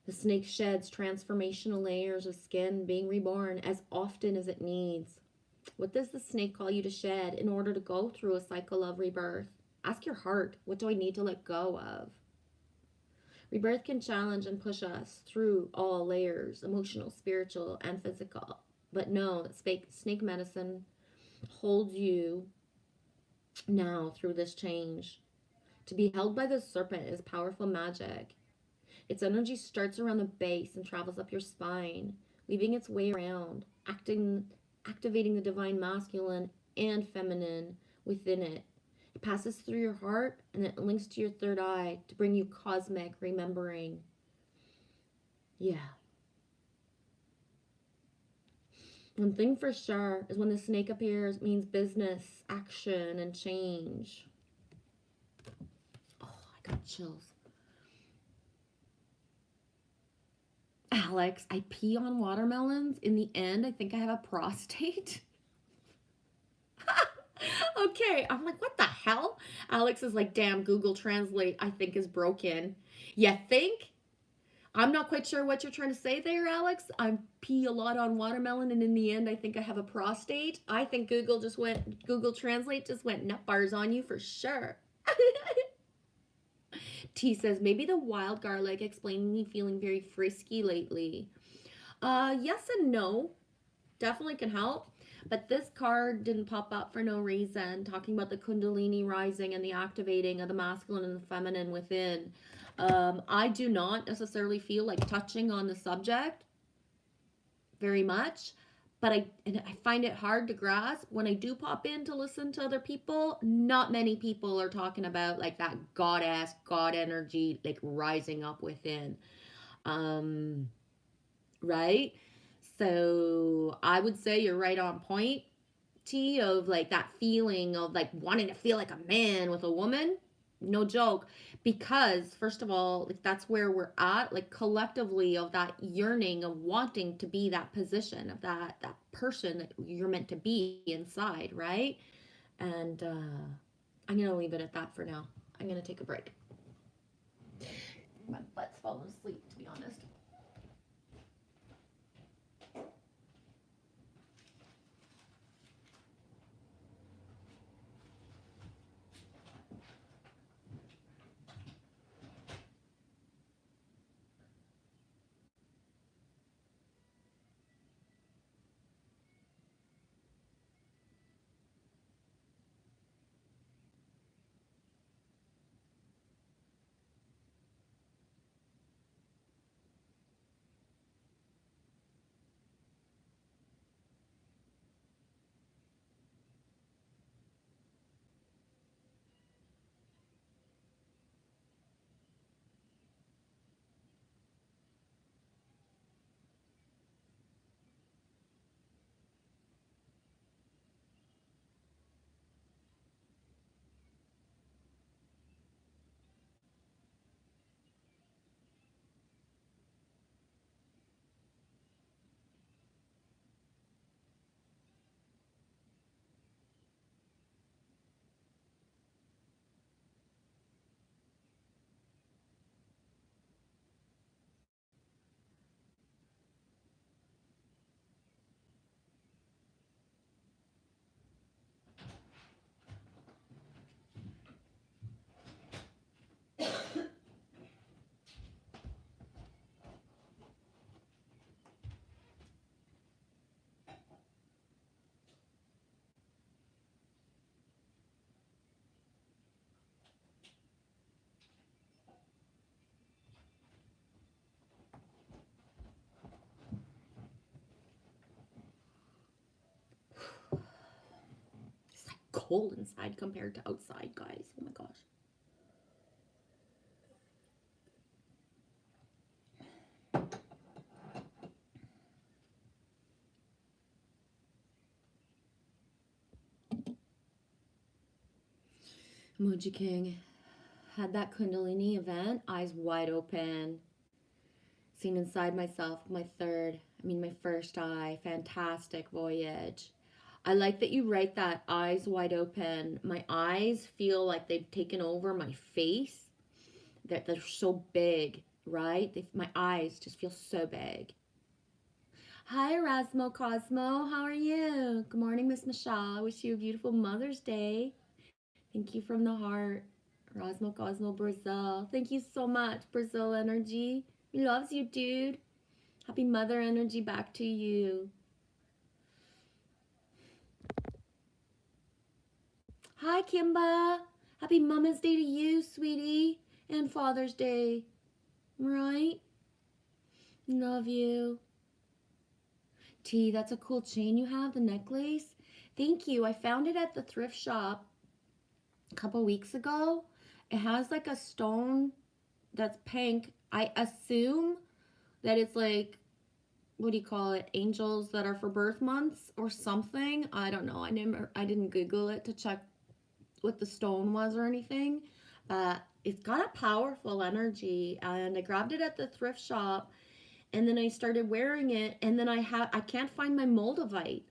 The snake sheds transformational layers of skin, being reborn as often as it needs. What does the snake call you to shed in order to go through a cycle of rebirth? Ask your heart, what do I need to let go of? Rebirth can challenge and push us through all layers, emotional, spiritual, and physical. But no, snake medicine holds you now through this change. To be held by the serpent is powerful magic. Its energy starts around the base and travels up your spine, weaving its way around, activating the divine masculine and feminine within it. It passes through your heart and it links to your third eye to bring you cosmic remembering. Yeah. One thing for sure is when the snake appears, it means business, action, and change. Oh, I got chills. Alex, I pee on watermelons. In the end, I think I have a prostate. Okay, I'm like, what the hell? Alex is like, damn, Google Translate, I think, is broken. You think? I'm not quite sure what you're trying to say there, Alex. I pee a lot on watermelon, and in the end, I think I have a prostate. I think Google Translate just went nut bars on you for sure. T says, maybe the wild garlic explaining me feeling very frisky lately. Yes and no. Definitely can help. But this card didn't pop up for no reason, talking about the Kundalini rising and the activating of the masculine and the feminine within. I do not necessarily feel like touching on the subject very much, but I find it hard to grasp. When I do pop in to listen to other people, not many people are talking about like that goddess, God energy, like rising up within. Right? So I would say you're right on point, T, of like that feeling of like wanting to feel like a man with a woman. No joke. Because first of all, like that's where we're at, like collectively, of that yearning of wanting to be that position of that person that you're meant to be inside, right? And I'm gonna leave it at that for now. I'm gonna take a break. My butt's falling asleep, to be honest. cold inside compared to outside, guys. Oh my gosh. Emoji King. Had that Kundalini event, eyes wide open. Seen inside myself, my first eye. Fantastic voyage. I like that you write that, eyes wide open. My eyes feel like they've taken over my face. They're so big, right? My eyes just feel so big. Hi, Erasmo Cosmo. How are you? Good morning, Miss Michelle. I wish you a beautiful Mother's Day. Thank you from the heart. Erasmo Cosmo Brazil. Thank you so much, Brazil Energy. He loves you, dude. Happy Mother Energy back to you. Hi, Kimba. Happy Mama's Day to you, sweetie. And Father's Day. Right? Love you. T, that's a cool chain you have, the necklace. Thank you. I found it at the thrift shop a couple weeks ago. It has like a stone that's pink. I assume that it's like, what do you call it? Angels that are for birth months or something. I don't know. I didn't Google it to check what the stone was or anything. It's got a powerful energy, and I grabbed it at the thrift shop, and then I started wearing it, and then I can't find my moldavite.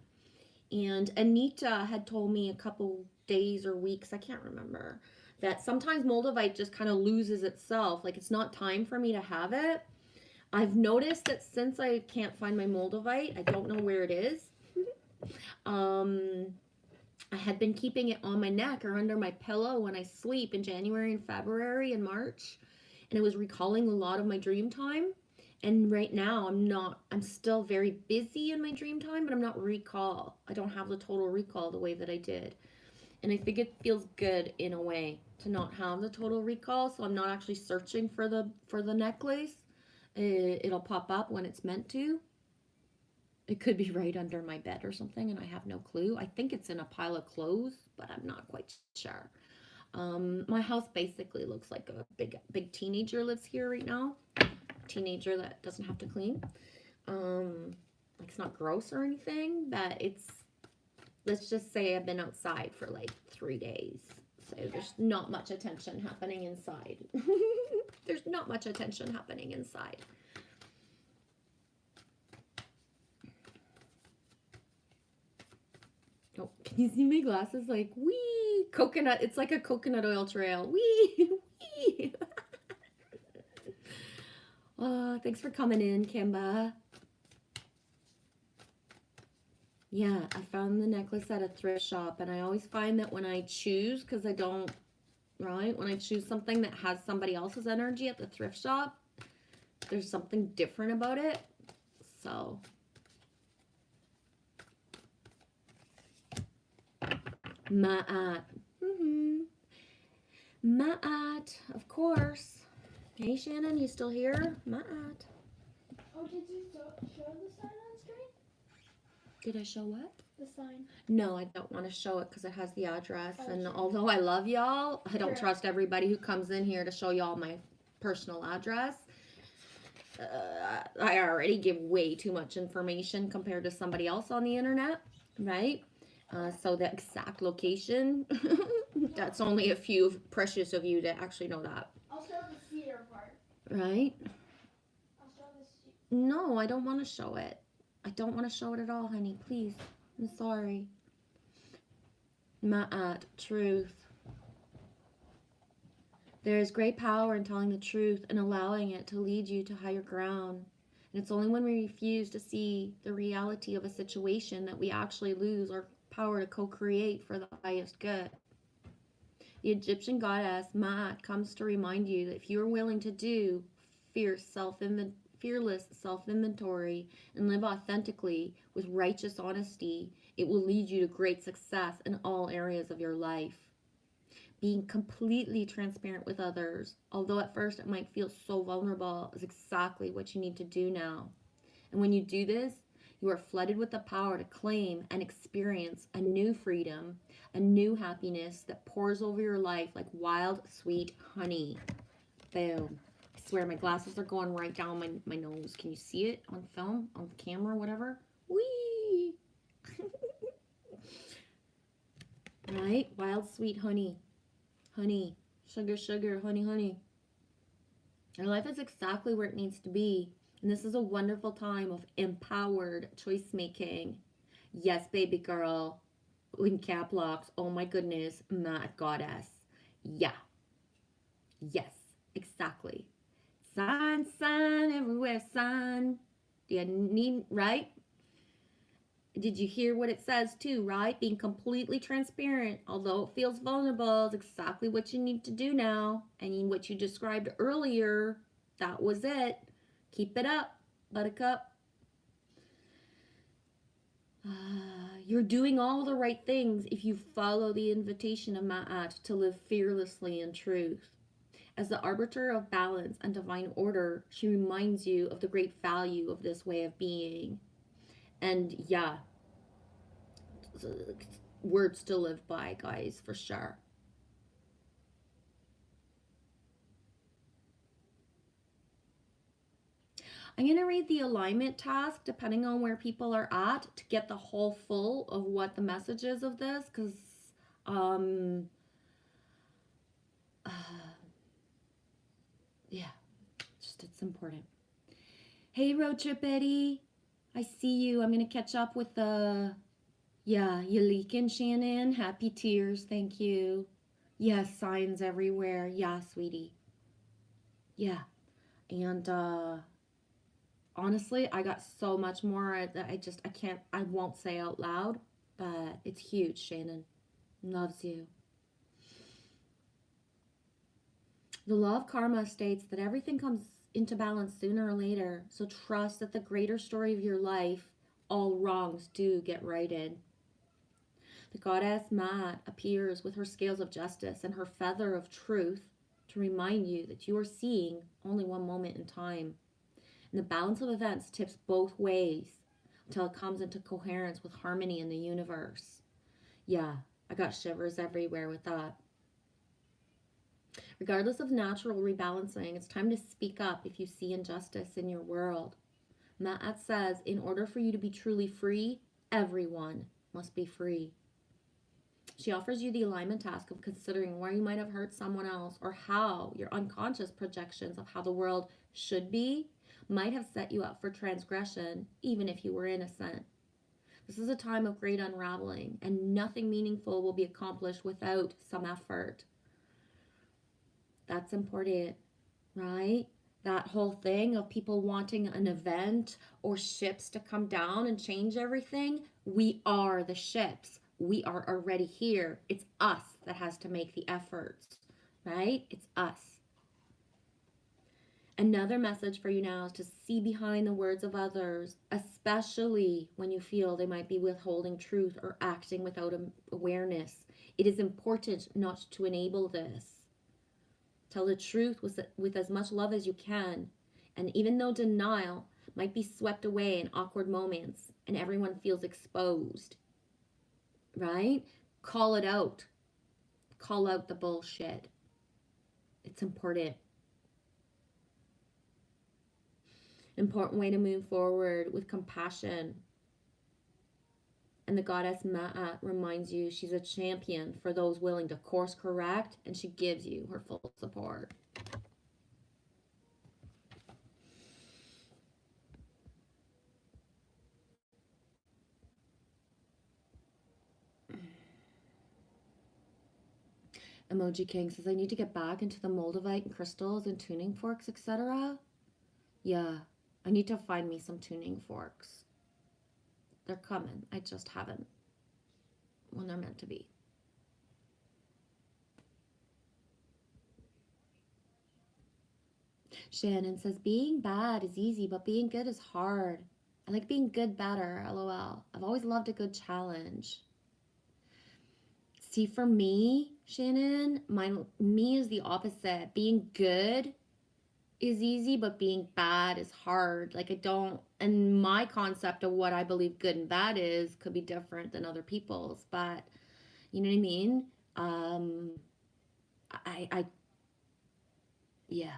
And Anita had told me a couple days or weeks, I can't remember, that sometimes moldavite just kind of loses itself. Like, it's not time for me to have it. I've noticed that since I can't find my moldavite, I don't know where it is. I had been keeping it on my neck or under my pillow when I sleep in January and February and March, and it was recalling a lot of my dream time. And right now I'm still very busy in my dream time, but I'm not recall. I don't have the total recall the way that I did. And I think it feels good in a way to not have the total recall, so I'm not actually searching for the necklace. It'll pop up when it's meant to. It could be right under my bed or something, and I have no clue. I think it's in a pile of clothes, but I'm not quite sure. My house basically looks like a big teenager lives here right now. Teenager that doesn't have to clean. Like, it's not gross or anything, but let's just say I've been outside for like 3 days. So there's not much attention happening inside. There's not much attention happening inside. Oh, can you see my glasses? Like, wee, coconut. It's like a coconut oil trail. Wee, wee. Thanks for coming in, Kimba. Yeah, I found the necklace at a thrift shop, and I always find that when I choose, because I don't, right? When I choose something that has somebody else's energy at the thrift shop, there's something different about it. So Ma'at. Ma'at, of course. Hey, Shannon, you still here? Ma'at. Oh, did you show the sign on screen? Did I show what? The sign. No, I don't want to show it because it has the address. Oh, and sure. Although I love y'all, I don't Sure. trust everybody who comes in here to show y'all my personal address. I already give way too much information compared to somebody else on the internet, right? So the exact location, that's only a few precious of you that actually know that. I'll show the cedar part. Right? I'll show the cedar. No, I don't want to show it. I don't want to show it at all, honey. Please. I'm sorry. Ma'at, truth. There is great power in telling the truth and allowing it to lead you to higher ground. And it's only when we refuse to see the reality of a situation that we actually lose our power to co-create for the highest good. The Egyptian goddess Ma'at comes to remind you that if you are willing to do fearless self-inventory and live authentically with righteous honesty, it will lead you to great success in all areas of your life. Being completely transparent with others, although at first it might feel so vulnerable, is exactly what you need to do now. And when you do this, You are flooded with the power to claim and experience a new freedom, a new happiness that pours over your life like wild, sweet honey. Boom. I swear my glasses are going right down my nose. Can you see it on film, on camera, whatever? Whee! Right? Wild, sweet honey. Honey. Sugar, sugar, honey, honey. Your life is exactly where it needs to be. And this is a wonderful time of empowered choice making. Yes, baby girl. In cap locks. Oh my goodness. Mad goddess. Yeah. Yes. Exactly. Sign, sign, everywhere, sign. Do you need, right? Did you hear what it says too, right? Being completely transparent, although it feels vulnerable, is exactly what you need to do now. And what you described earlier, that was it. Keep it up, buttercup. You're doing all the right things if you follow the invitation of Ma'at to live fearlessly in truth. As the arbiter of balance and divine order, she reminds you of the great value of this way of being. And yeah, words to live by, guys, for sure. I'm going to read the alignment task depending on where people are at to get the whole full of what the message is of this, because uh, yeah, just it's important. Hey, Road Trip Eddie, I see you. I'm going to catch up with the, yeah, you leaking, Shannon. Happy tears, thank you. Yes, signs everywhere. Yeah, sweetie. Yeah. And honestly, I got so much more that I won't say out loud, but it's huge. Shannon loves you. The law of karma states that everything comes into balance sooner or later, so trust that the greater story of your life, all wrongs do get righted. The goddess Ma'at appears with her scales of justice and her feather of truth to remind you that you are seeing only one moment in time. And the balance of events tips both ways until it comes into coherence with harmony in the universe. Yeah, I got shivers everywhere with that. Regardless of natural rebalancing, it's time to speak up if you see injustice in your world. Ma'at says, in order for you to be truly free, everyone must be free. She offers you the alignment task of considering where you might have hurt someone else or how your unconscious projections of how the world should be might have set you up for transgression, even if you were innocent. This is a time of great unraveling, and nothing meaningful will be accomplished without some effort. That's important, right? That whole thing of people wanting an event or ships to come down and change everything. We are the ships. We are already here. It's us that has to make the efforts, right? It's us. Another message for you now is to see behind the words of others, especially when you feel they might be withholding truth or acting without awareness. It is important not to enable this. Tell the truth with as much love as you can. And even though denial might be swept away in awkward moments and everyone feels exposed, right? Call it out. Call out the bullshit. It's important. Important way to move forward with compassion. And the goddess Ma'at reminds you she's a champion for those willing to course correct, and she gives you her full support. Emoji King says, I need to get back into the moldavite and crystals and tuning forks, etc. Yeah, I need to find me some tuning forks. They're coming. I just haven't when they're meant to be. Shannon says, being bad is easy, but being good is hard. I like being good better, lol. I've always loved a good challenge. See, for me, Shannon, me is the opposite. Being good is easy, but being bad is hard. Like, I don't, and my concept of what I believe good and bad is could be different than other people's, but you know what I mean? Um, I, yeah.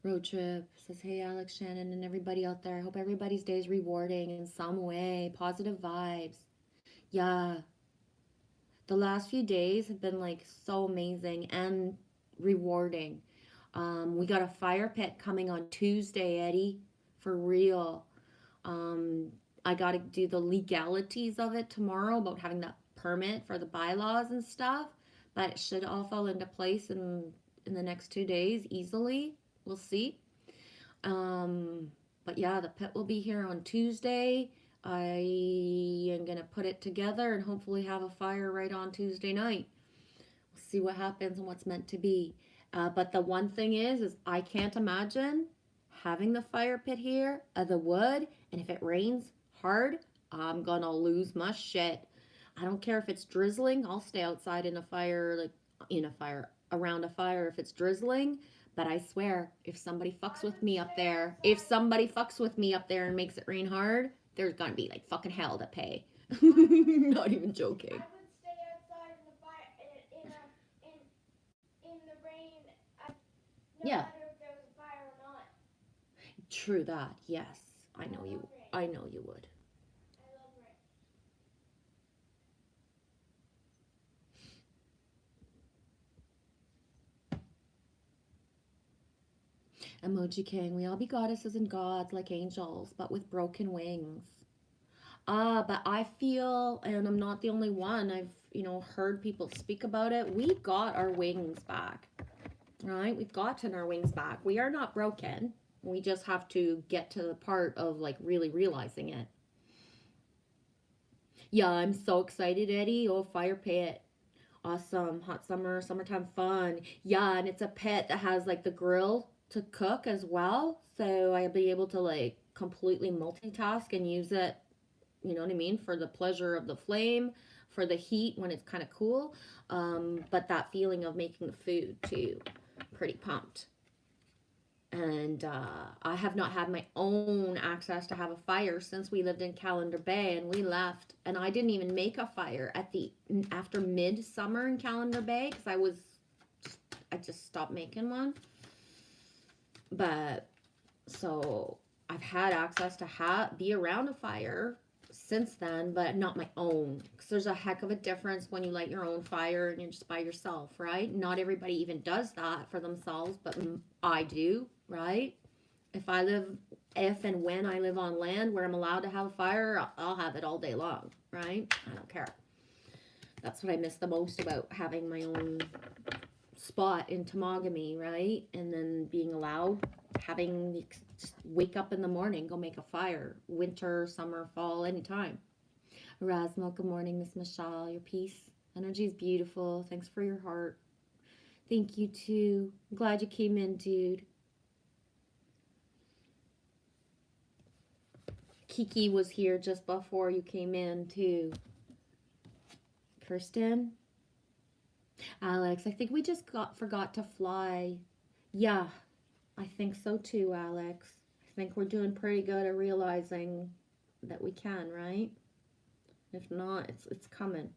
Road trip says, hey, Alex, Shannon, and everybody out there. I hope everybody's day is rewarding in some way. Positive vibes. Yeah. The last few days have been like so amazing and rewarding. We got a fire pit coming on Tuesday, Eddie, for real. Um, I got to do the legalities of it tomorrow about having that permit for the bylaws and stuff, but it should all fall into place in the next 2 days easily. We'll see. Um, but yeah, the pit will be here on Tuesday. I am gonna put it together and hopefully have a fire right on Tuesday night. We'll see what happens and what's meant to be. But the one thing is I can't imagine having the fire pit here of the wood, and if it rains hard, I'm gonna lose my shit. I don't care if it's drizzling. I'll stay outside in a fire, like in a fire, around a fire if it's drizzling. But I swear, if somebody fucks with me up there, if somebody fucks with me up there and makes it rain hard, there's gonna be like fucking hell to pay. Not even joking. I would stay outside in the fire in the rain, no Yeah, matter if there was a fire or not. true that. Yes, I I know you. love rain. I know you would. I love rain. Emoji King, we all be goddesses and gods like angels, but with broken wings. But I feel, and I'm not the only one, I've, heard people speak about it. We got our wings back, right? We've gotten our wings back. We are not broken. We just have to get to the part of like really realizing it. Yeah, I'm so excited, Eddie. Oh, fire pit. Awesome. Hot summer, summertime fun. Yeah, and it's a pit that has like the grill to cook as well. So I'll be able to like completely multitask and use it, you know what I mean, for the pleasure of the flame, for the heat when it's kind of cool. But that feeling of making the food too. Pretty pumped. And I have not had my own access to have a fire since we lived in Calendar Bay and we left. And I didn't even make a fire at the after midsummer in Calendar Bay because I just stopped making one. But so I've had access to be around a fire since then, but not my own. Because there's a heck of a difference when you light your own fire and you're just by yourself, right? Not everybody even does that for themselves, but I do, right? If and when I live on land where I'm allowed to have a fire, I'll have it all day long, right? I don't care. That's what I miss the most about having my own spot in Temagami, right? And then being allowed, having just wake up in the morning, go make a fire, winter, summer, fall, anytime. Erasmo, good morning, Miss Michelle. Your peace, energy is beautiful. Thanks for your heart. Thank you too. I'm glad you came in, dude. Kiki was here just before you came in too. Kirsten, Alex, I think we just forgot to fly. Yeah, I think so too, Alex. I think we're doing pretty good at realizing that we can, right? If not, it's coming.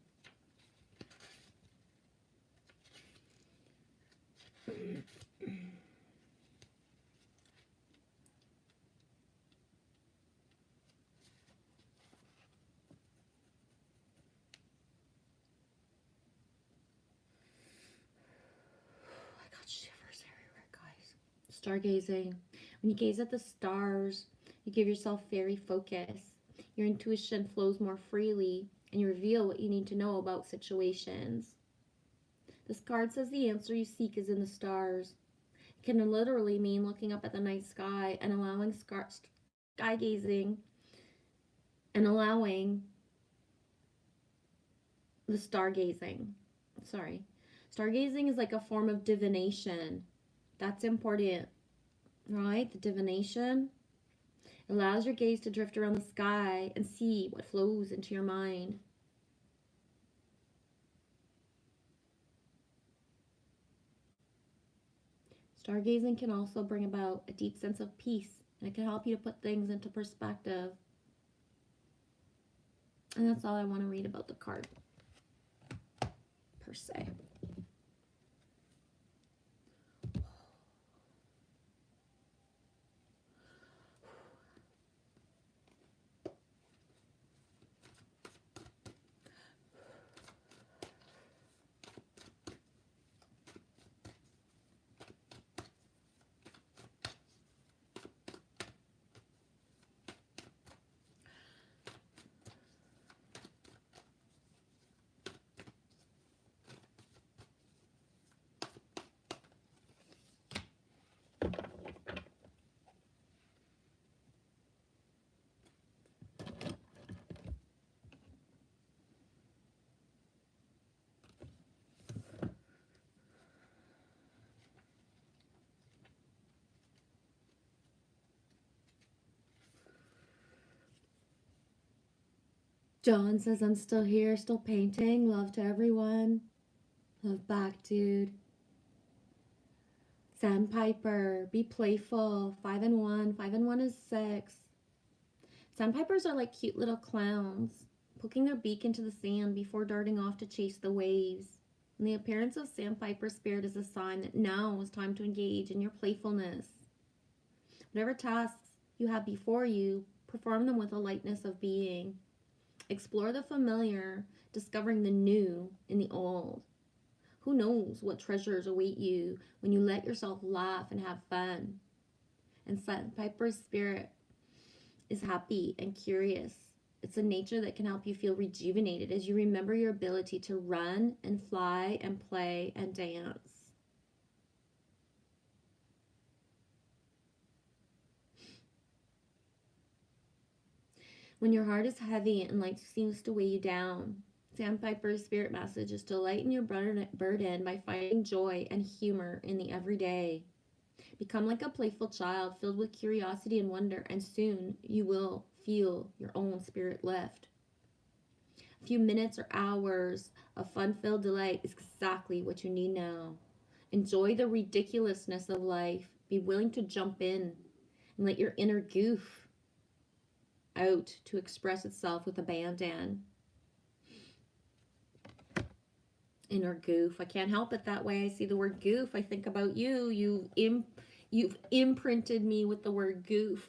I got shivers everywhere, guys. Stargazing. When you gaze at the stars, you give yourself fairy focus. Your intuition flows more freely, and you reveal what you need to know about situations. This card says the answer you seek is in the stars. It can literally mean looking up at the night sky and allowing sky gazing and allowing the stargazing. Sorry. Stargazing is like a form of divination. That's important, right? The divination allows your gaze to drift around the sky and see what flows into your mind. Stargazing can also bring about a deep sense of peace, and it can help you to put things into perspective. And that's all I want to read about the card, per se. John says, I'm still here, still painting. Love to everyone. Love back, dude. Sandpiper, be playful. 5 and 1. 5 and 1 is 6. Sandpipers are like cute little clowns, poking their beak into the sand before darting off to chase the waves. And the appearance of sandpiper spirit is a sign that now is time to engage in your playfulness. Whatever tasks you have before you, perform them with a lightness of being. Explore the familiar, discovering the new in the old. Who knows what treasures await you when you let yourself laugh and have fun. And Sandpiper's spirit is happy and curious. It's a nature that can help you feel rejuvenated as you remember your ability to run and fly and play and dance. When your heart is heavy and life seems to weigh you down, Sandpiper's spirit message is to lighten your burden by finding joy and humor in the everyday. Become like a playful child filled with curiosity and wonder, and soon you will feel your own spirit lift. A few minutes or hours of fun-filled delight is exactly what you need now. Enjoy the ridiculousness of life. Be willing to jump in and let your inner goof out to express itself with abandon. Inner goof. I can't help it that way. I see the word goof. I think about you. You've imprinted me with the word goof.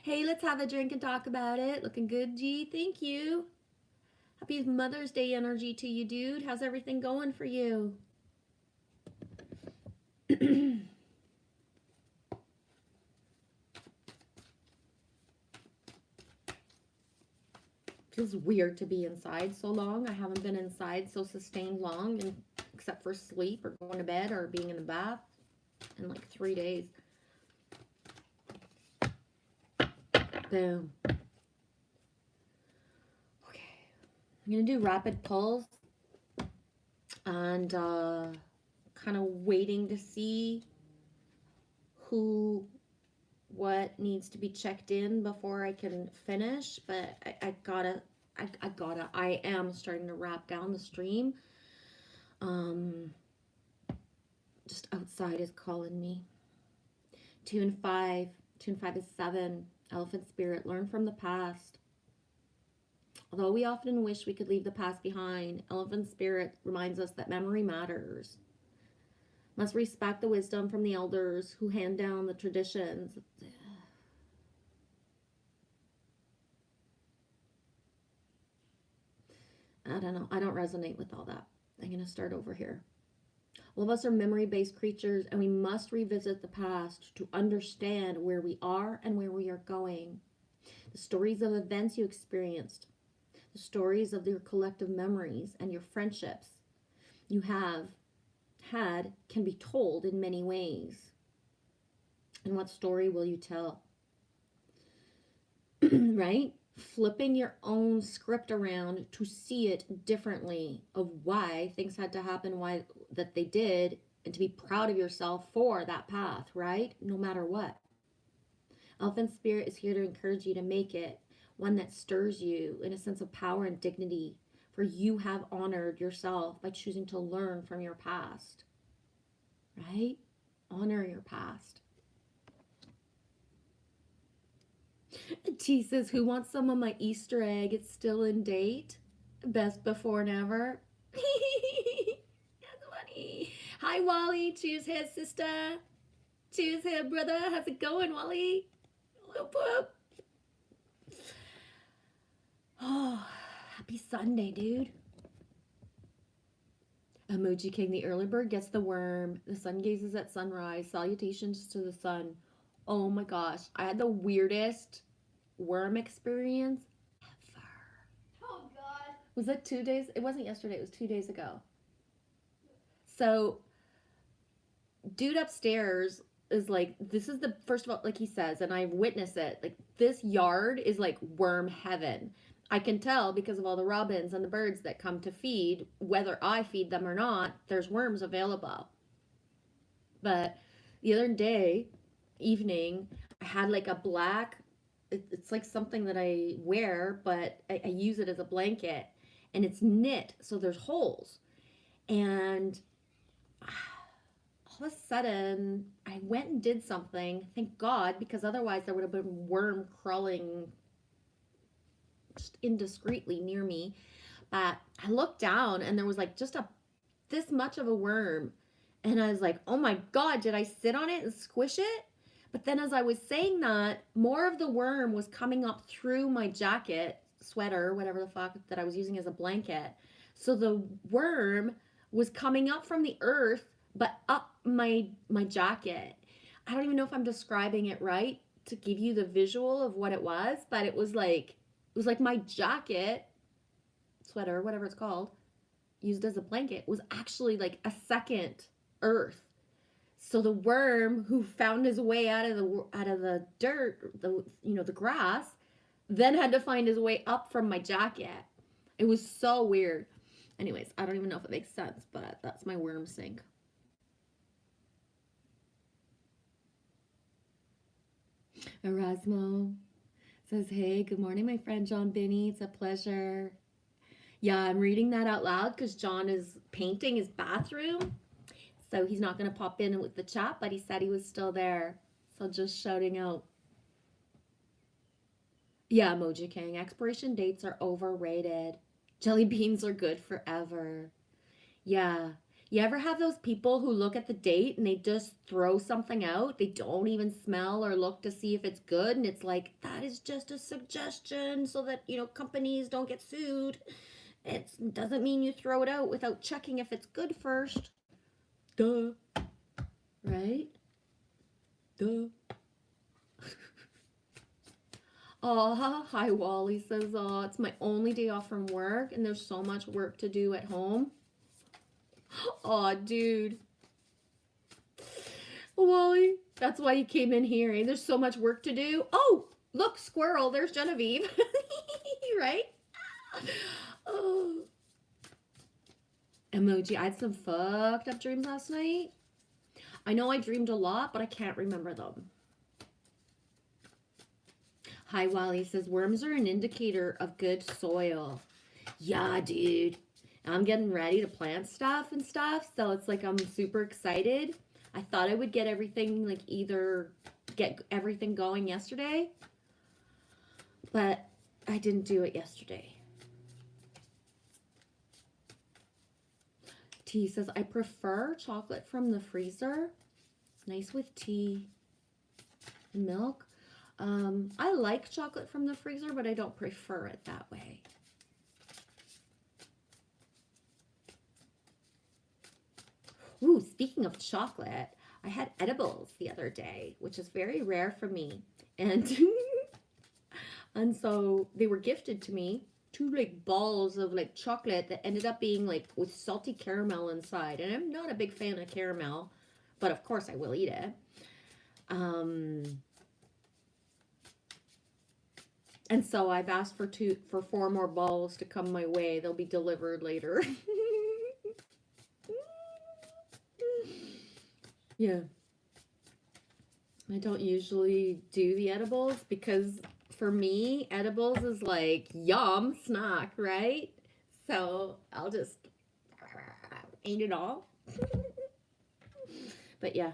Hey, let's have a drink and talk about it. Looking good, G. Thank you. Happy Mother's Day energy to you, dude. How's everything going for you? Feels weird to be inside so long. I haven't been inside so sustained long, and except for sleep or going to bed or being in the bath in like 3 days. Boom. Okay. I'm going to do rapid pulls and kind of waiting to see what needs to be checked in before I can finish, but I am starting to wrap down the stream. Just outside is calling me. 2 and 5. 2 and 5 is 7. Elephant spirit, learn from the past. Although we often wish we could leave the past behind, elephant spirit reminds us that memory matters. Must respect the wisdom from the elders who hand down the traditions. I don't know. I don't resonate with all that. I'm going to start over here. All of us are memory-based creatures, and we must revisit the past to understand where we are and where we are going. The stories of events you experienced, the stories of your collective memories and your friendships you have had can be told in many ways. And what story will you tell? Right? Flipping your own script around to see it differently of why things had to happen, why that they did, and to be proud of yourself for that path, right? No matter what. Elephant Spirit is here to encourage you to make it one that stirs you in a sense of power and dignity, for you have honored yourself by choosing to learn from your past. right? Honor your past. T says, who wants some of my Easter egg? It's still in date. Best before and ever. That's funny. Hi, Wally. Cheers here, sister. Cheers here, brother. How's it going, Wally? Whoop, whoop. Oh, happy Sunday, dude. Emoji King, the early bird gets the worm. The sun gazes at sunrise. Salutations to the sun. Oh my gosh. I had the weirdest worm experience ever. Oh God. Was it 2 days? It wasn't yesterday. It was 2 days ago. So, dude upstairs is like, this is the, first of all, like he says, and I've witnessed it, like this yard is like worm heaven. I can tell because of all the robins and the birds that come to feed, whether I feed them or not, there's worms available. But the other day, evening, I had like a black, it's like something that I wear, but I use it as a blanket, and it's knit, so there's holes. And all of a sudden, I went and did something, thank God, because otherwise there would have been a worm crawling just indiscreetly near me. But I looked down and there was like just this much of a worm, and I was like, oh my God, did I sit on it and squish it? But then as I was saying that, more of the worm was coming up through my jacket, sweater, whatever the fuck, that I was using as a blanket. So the worm was coming up from the earth, but up my jacket. I don't even know if I'm describing it right to give you the visual of what it was, but it was like my jacket, sweater, whatever it's called, used as a blanket, was actually like a second earth. So the worm who found his way out of the dirt, the grass, then had to find his way up from my jacket. It was so weird. Anyways, I don't even know if it makes sense, but that's my worm sink. Erasmo says, hey, good morning, my friend John Binney. It's a pleasure. Yeah, I'm reading that out loud because John is painting his bathroom. So he's not going to pop in with the chat, but he said he was still there. So just shouting out. Yeah, Emoji King, expiration dates are overrated. Jelly beans are good forever. Yeah. You ever have those people who look at the date and they just throw something out? They don't even smell or look to see if it's good. And it's like, that is just a suggestion so that, companies don't get sued. It doesn't mean you throw it out without checking if it's good first. Duh. Right? Duh. Oh, hi, Wally says, oh, it's my only day off from work and there's so much work to do at home. Oh, dude. Wally, that's why you came in here. Eh? There's so much work to do. Oh, look, squirrel. There's Genevieve. Right? Oh. Emoji, I had some fucked up dreams last night. I know I dreamed a lot, but I can't remember them. Hi, Wally says, worms are an indicator of good soil. Yeah, dude. I'm getting ready to plant stuff and stuff, so it's like I'm super excited. I thought I would get everything, like either get everything going yesterday, but I didn't do it yesterday. T says, I prefer chocolate from the freezer. Nice with tea and milk. I like chocolate from the freezer, but I don't prefer it that way. Ooh, speaking of chocolate, I had edibles the other day, which is very rare for me. And and so they were gifted to me, 2 like balls of like chocolate that ended up being like with salty caramel inside. And I'm not a big fan of caramel, but of course I will eat it. And so I've asked for 4 more balls to come my way. They'll be delivered later. Yeah. I don't usually do the edibles because for me, edibles is like yum snack, right? So I'll just eat it all. But yeah,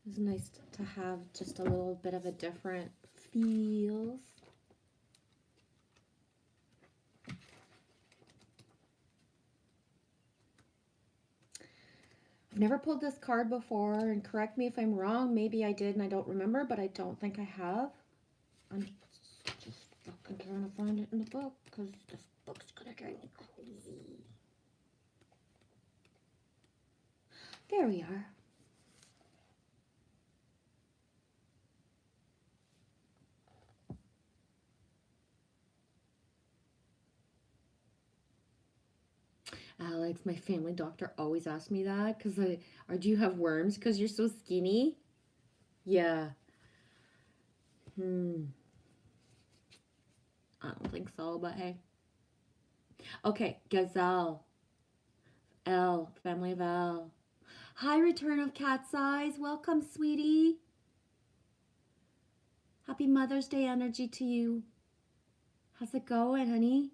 it's nice to have just a little bit of a different feels. I've never pulled this card before, and correct me if I'm wrong. Maybe I did and I don't remember, but I don't think I have. I'm just fucking trying to find it in the book because this book's gonna drive me crazy. There we are. Alex, my family doctor always asks me that because do you have worms because you're so skinny? Yeah. I don't think so, but hey. Okay, Gazelle. L, family of L. Hi, return of Cat's Eyes. Welcome, sweetie. Happy Mother's Day energy to you. How's it going, honey?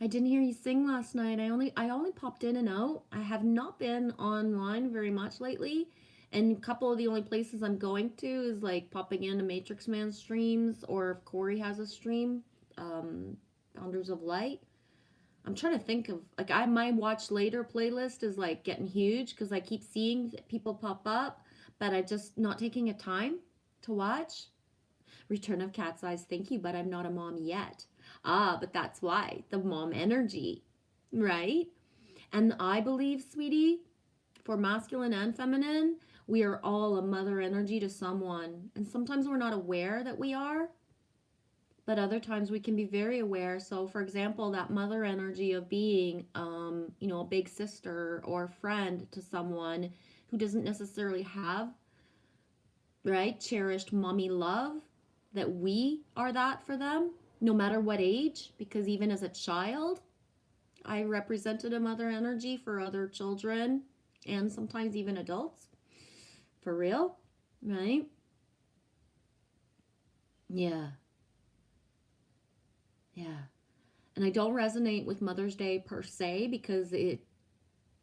I didn't hear you sing last night. I only popped in and out. I have not been online very much lately. And a couple of the only places I'm going to is like popping into Matrix Man streams, or if Corey has a stream, Founders of Light. I'm trying to think of, like, my watch later playlist is like getting huge because I keep seeing people pop up, but I'm just not taking a time to watch. Return of Cat's Eyes, thank you, but I'm not a mom yet. Ah, but that's why, the mom energy, right? And I believe, sweetie, for masculine and feminine, we are all a mother energy to someone. And sometimes we're not aware that we are, but other times we can be very aware. So, for example, that mother energy of being, a big sister or friend to someone who doesn't necessarily have, right, cherished mommy love, that we are that for them, no matter what age, because even as a child, I represented a mother energy for other children and sometimes even adults. For real, right? Yeah. Yeah. And I don't resonate with Mother's Day per se because it,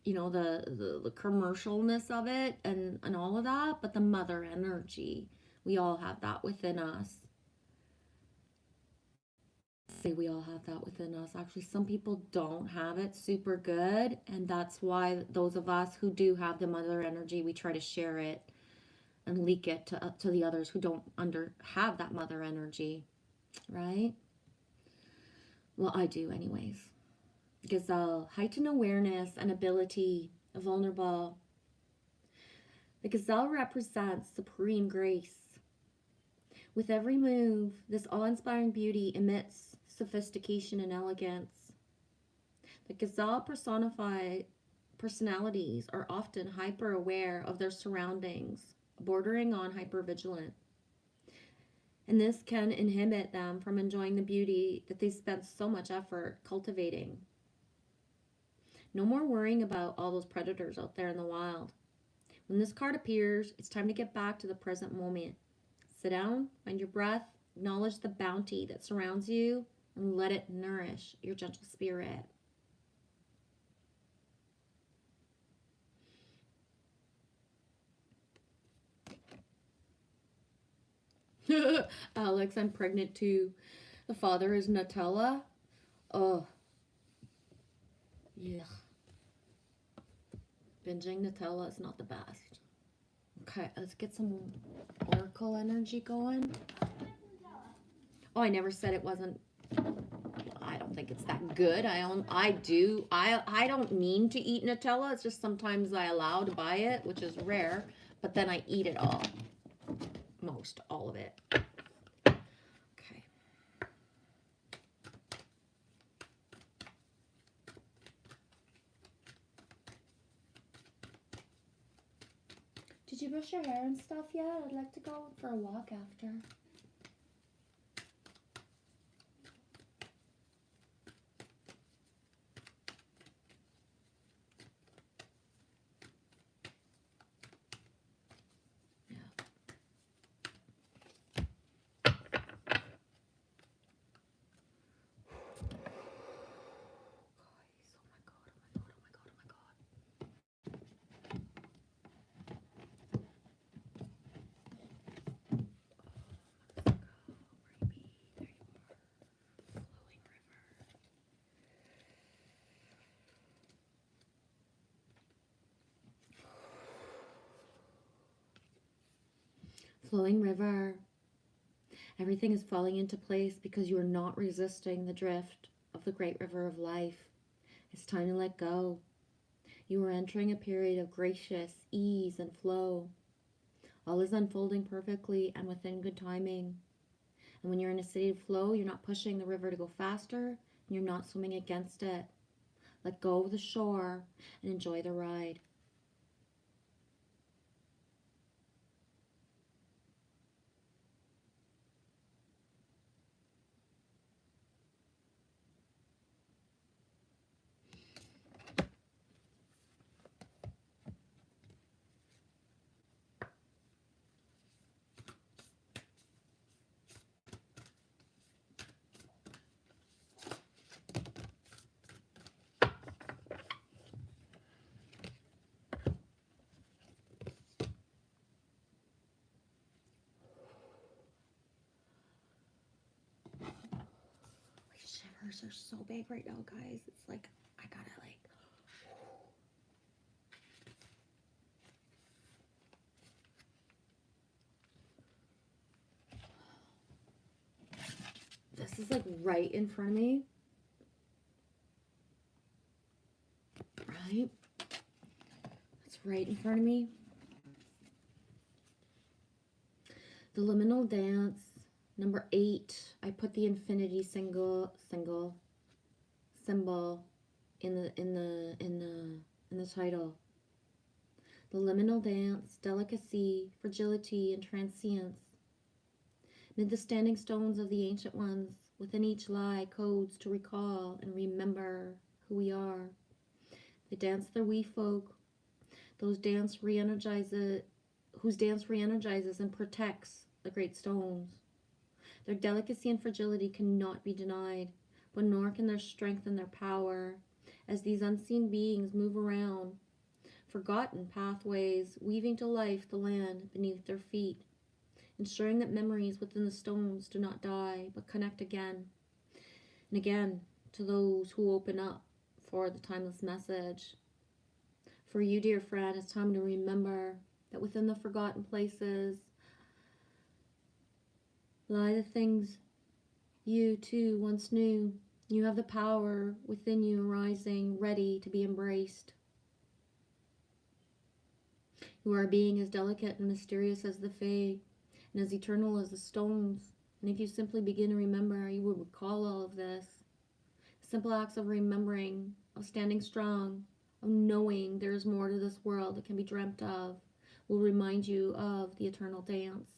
the commercialness of it and all of that, but the mother energy, we all have that within us. Say we all have that within us. Actually, some people don't have it super good, and that's why those of us who do have the mother energy, we try to share it and leak it to the others who don't have that mother energy, right? Well, I do anyways. Gazelle, heightened awareness and ability, vulnerable. The gazelle represents supreme grace. With every move, this awe-inspiring beauty emits sophistication and elegance. The gazelle personified personalities are often hyper-aware of their surroundings, bordering on hypervigilant. And this can inhibit them from enjoying the beauty that they spent so much effort cultivating. No more worrying about all those predators out there in the wild. When this card appears, it's time to get back to the present moment. Sit down, find your breath, acknowledge the bounty that surrounds you, and let it nourish your gentle spirit. Alex, I'm pregnant too. The father is Nutella. Oh, yeah. Binging Nutella is not the best. Okay, let's get some Oracle energy going. Oh, I never said it wasn't. I don't think it's that good. I don't mean to eat Nutella. It's just sometimes I allow to buy it, which is rare, but then I eat it all. All of it. Okay. Did you brush your hair and stuff yet? I'd like to go for a walk after. Flowing river. Everything is falling into place because you are not resisting the drift of the great river of life. It's time to let go. You are entering a period of gracious ease and flow. All is unfolding perfectly and within good timing. And when you're in a state of flow, you're not pushing the river to go faster, and you're not swimming against it. Let go of the shore and enjoy the ride. My shivers are so big right now, guys. It's like, I gotta like... This is like right in front of me. Right? It's right in front of me. The liminal dance, number 8. I put the infinity symbol in the title. The liminal dance, delicacy, fragility, and transience. Mid the standing stones of the ancient ones, within each lie codes to recall and remember who we are. They dance their wee folk, whose dance re-energizes and protects the great stones. Their delicacy and fragility cannot be denied, but nor can their strength and their power, as these unseen beings move around forgotten pathways, weaving to life the land beneath their feet, ensuring that memories within the stones do not die, but connect again and again to those who open up for the timeless message. For you, dear friend, it's time to remember that within the forgotten places lie the things you too once knew. You have the power within you arising, ready to be embraced. You are a being as delicate and mysterious as the Fae, and as eternal as the stones. And if you simply begin to remember, you will recall all of this. Simple acts of remembering, of standing strong, of knowing there is more to this world that can be dreamt of, will remind you of the eternal dance.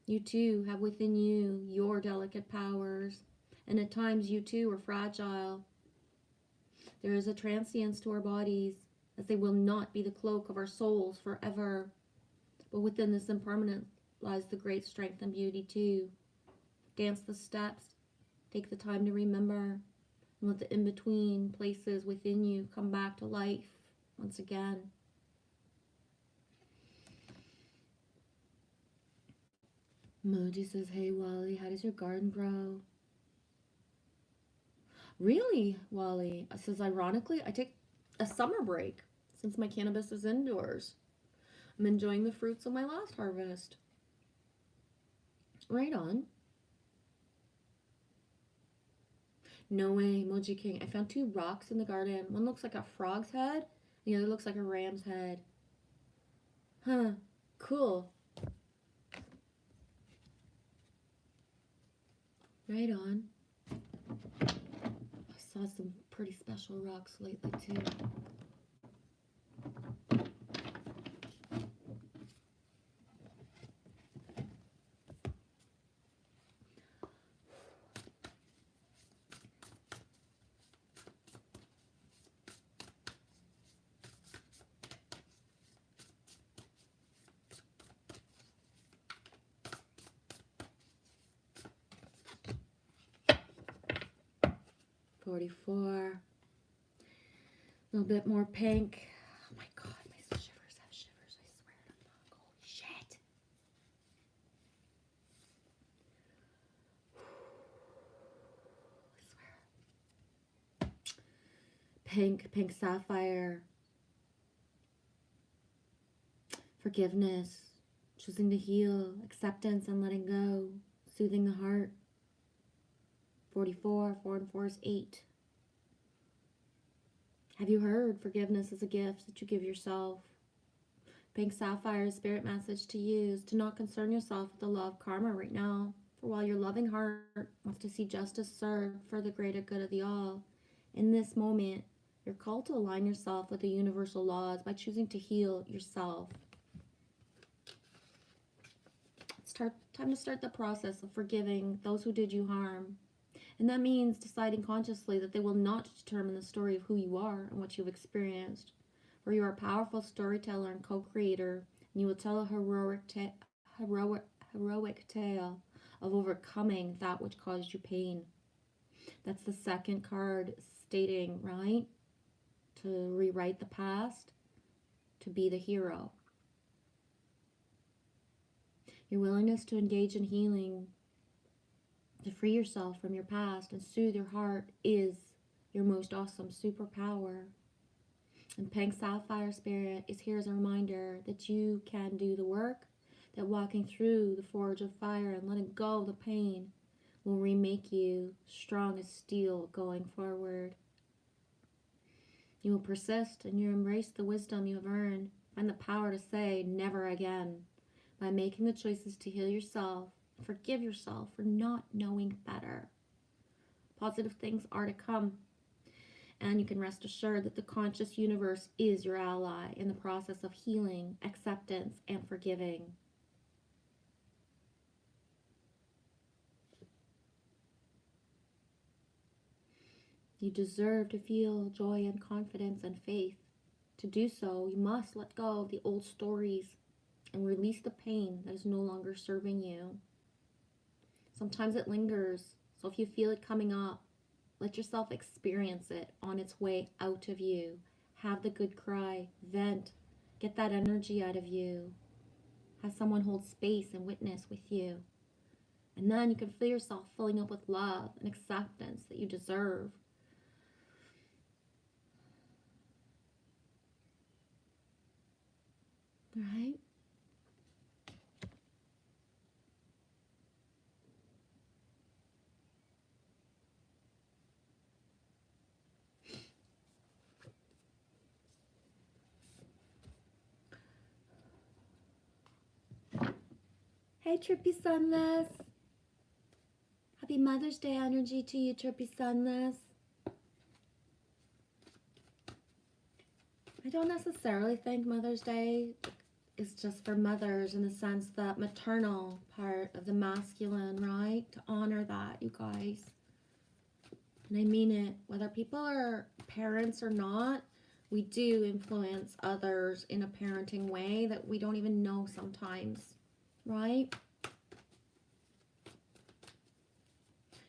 You too have within you your delicate powers, and at times you too are fragile. There is a transience to our bodies, as they will not be the cloak of our souls forever. But within this impermanence lies the great strength and beauty too. Dance the steps, take the time to remember, and let the in-between places within you come back to life once again. Moji says, hey Wally, how does your garden grow? Really, Wally? Says, ironically, I take a summer break since my cannabis is indoors. I'm enjoying the fruits of my last harvest. Right on. No way, Moji King. I found 2 rocks in the garden. One looks like a frog's head, and the other looks like a ram's head. Huh, cool. Right on. I saw some pretty special rocks lately too. $44. A little bit more pink. Oh my god, my shivers have shivers. I swear to God. Holy shit. I swear. Pink sapphire. Forgiveness, choosing to heal, acceptance and letting go, soothing the heart. 44, 4 and 4 is 8. Have you heard forgiveness is a gift that you give yourself? Pink Sapphire's spirit message to you is to not concern yourself with the law of karma right now. For while your loving heart wants to see justice served for the greater good of the all, in this moment, you're called to align yourself with the universal laws by choosing to heal yourself. It's time to start the process of forgiving those who did you harm. And that means deciding consciously that they will not determine the story of who you are and what you've experienced. For you are a powerful storyteller and co-creator, and you will tell a heroic tale of overcoming that which caused you pain. That's the second card stating, right? To rewrite the past, to be the hero. Your willingness to engage in healing, to free yourself from your past and soothe your heart is your most awesome superpower. And Pink Sapphire Spirit is here as a reminder that you can do the work, that walking through the forge of fire and letting go of the pain will remake you strong as steel going forward. You will persist and you embrace the wisdom you have earned. Find the power to say never again by making the choices to heal yourself. Forgive yourself for not knowing better. Positive things are to come. And you can rest assured that the conscious universe is your ally in the process of healing, acceptance, and forgiving. You deserve to feel joy and confidence and faith. To do so, you must let go of the old stories and release the pain that is no longer serving you. Sometimes it lingers, so if you feel it coming up, let yourself experience it on its way out of you. Have the good cry, vent, get that energy out of you. Have someone hold space and witness with you. And then you can feel yourself filling up with love and acceptance that you deserve. Right? Hey, Trippy Sunless. Happy Mother's Day energy to you, Trippy Sunless. I don't necessarily think Mother's Day is just for mothers in the sense that maternal part of the masculine, right? To honor that, you guys. And I mean it. Whether people are parents or not, we do influence others in a parenting way that we don't even know sometimes, right?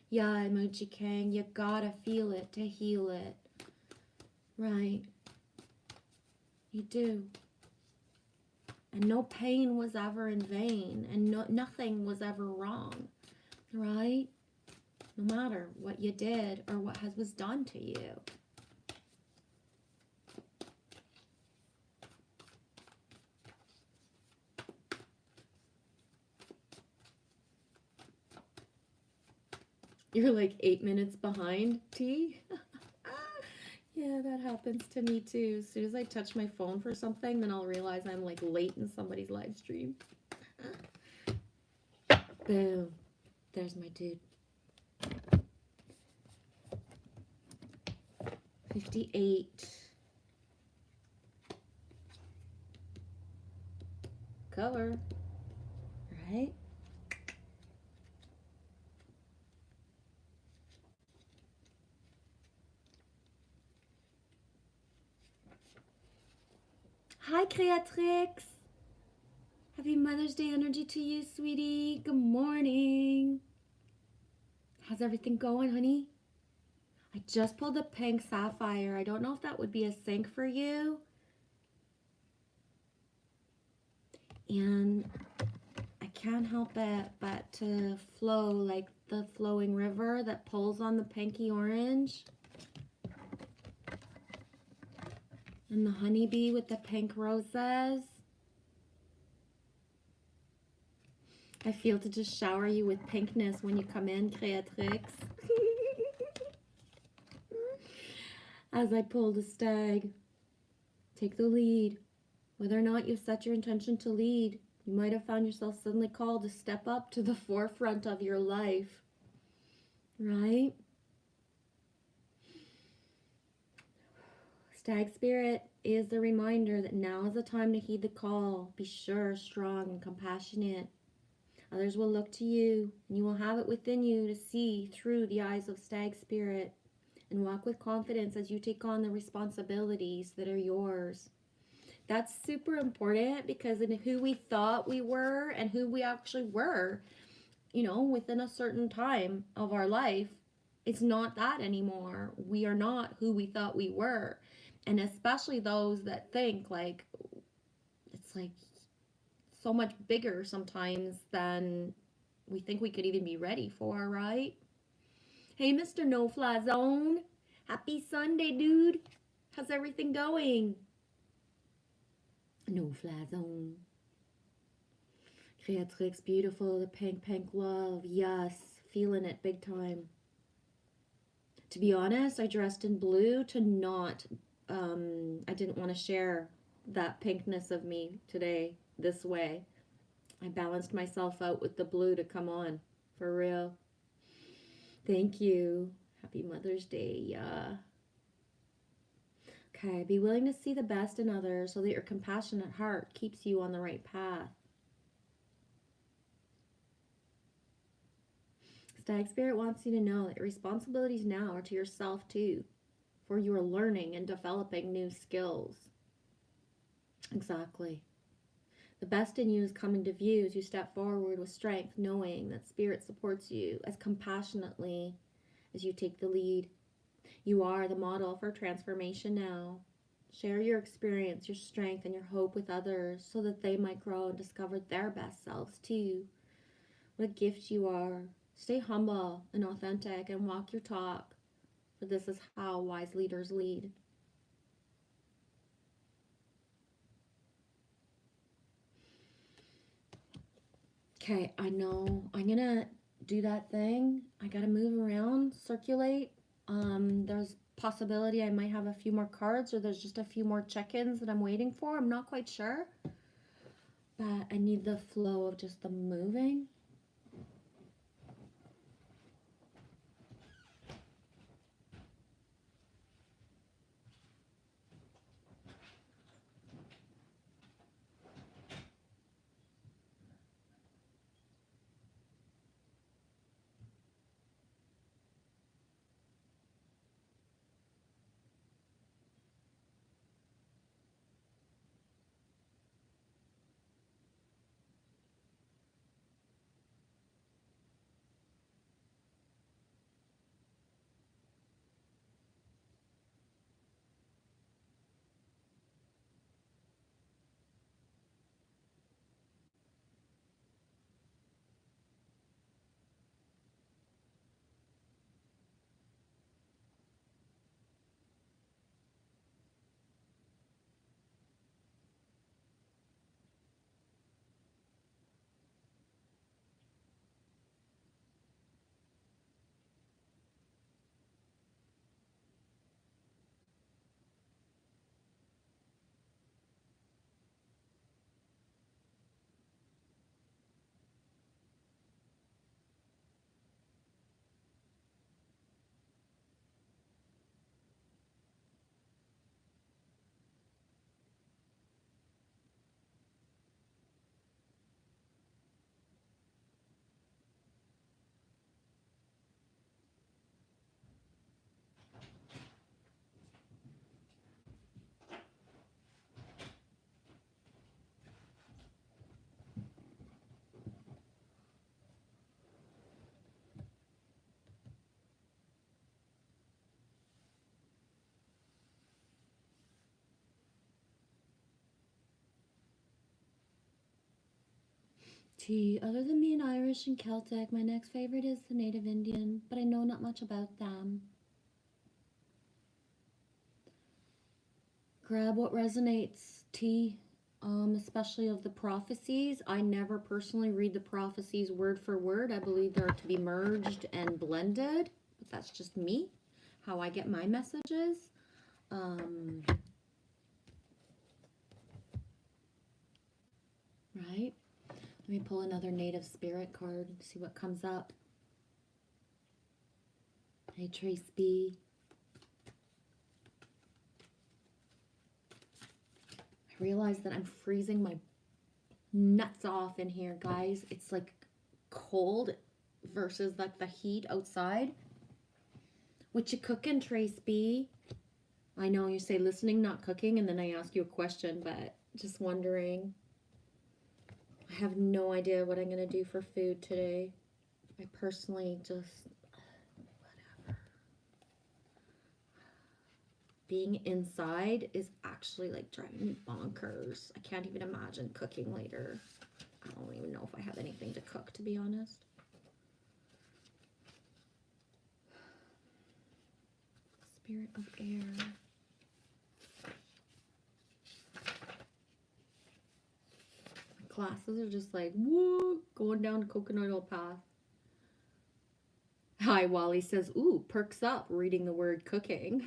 Yeah, Emoji King, you gotta feel it to heal it. Right. You do. And no pain was ever in vain, and nothing was ever wrong, right? No matter what you did or what was done to you. You're like 8 minutes behind, T? Yeah, that happens to me too. As soon as I touch my phone for something, then I'll realize I'm like late in somebody's live stream. Boom. There's my dude. 58. Cover. Right? Hi, Creatrix. Happy Mother's Day energy to you, sweetie. Good morning. How's everything going, honey? I just pulled a pink sapphire. I don't know if that would be a sync for you. And I can't help it but to flow like the flowing river that pulls on the pinky orange. And the honeybee with the pink roses. I feel to just shower you with pinkness when you come in, Creatrix. As I pull the stag, take the lead. Whether or not you've set your intention to lead, you might have found yourself suddenly called to step up to the forefront of your life. Right? Stag spirit is the reminder that now is the time to heed the call. Be sure, strong, and compassionate. Others will look to you, and you will have it within you to see through the eyes of stag spirit and walk with confidence as you take on the responsibilities that are yours. That's super important because in who we thought we were and who we actually were, within a certain time of our life, it's not that anymore. We are not who we thought we were. And especially those that think like it's like so much bigger sometimes than we think we could even be ready for, right? Hey, Mr. No Fly Zone. Happy Sunday, dude. How's everything going? No Fly Zone. Creatrix, beautiful. The pink love. Yes, feeling it big time. To be honest, I dressed in blue to not, I didn't want to share that pinkness of me today this way. I balanced myself out with the blue to come on, for real. Thank you. Happy Mother's Day, yeah. Okay, be willing to see the best in others so that your compassionate heart keeps you on the right path. Stag Spirit wants you to know that your responsibilities now are to yourself too, for you are learning and developing new skills. Exactly. The best in you is coming to view as you step forward with strength, knowing that Spirit supports you as compassionately as you take the lead. You are the model for transformation now. Share your experience, your strength, and your hope with others so that they might grow and discover their best selves too. What a gift you are. Stay humble and authentic and walk your talk, for this is how wise leaders lead. Okay, I know I'm gonna do that thing. I gotta move around, circulate. There's possibility I might have a few more cards, or there's just a few more check-ins that I'm waiting for. I'm not quite sure, but I need the flow of just the moving. Other than being Irish and Celtic, my next favorite is the Native Indian, but I know not much about them. Grab what resonates, T. especially of the prophecies. I never personally read the prophecies word for word. I believe they're to be merged and blended, but that's just me, how I get my messages. Right? Let me pull another native spirit card and see what comes up. Hey, Trace B. I realize that I'm freezing my nuts off in here, guys. It's like cold versus like the heat outside. What you cooking, Trace B? I know you say listening, not cooking, and then I ask you a question, but just wondering. I have no idea what I'm going to do for food today. I personally just, whatever. Being inside is actually like driving me bonkers. I can't even imagine cooking later. I don't even know if I have anything to cook, to be honest. Spirit of air. Classes are just like, woo, going down coconut oil path. Hi, Wally says, ooh, perks up reading the word cooking.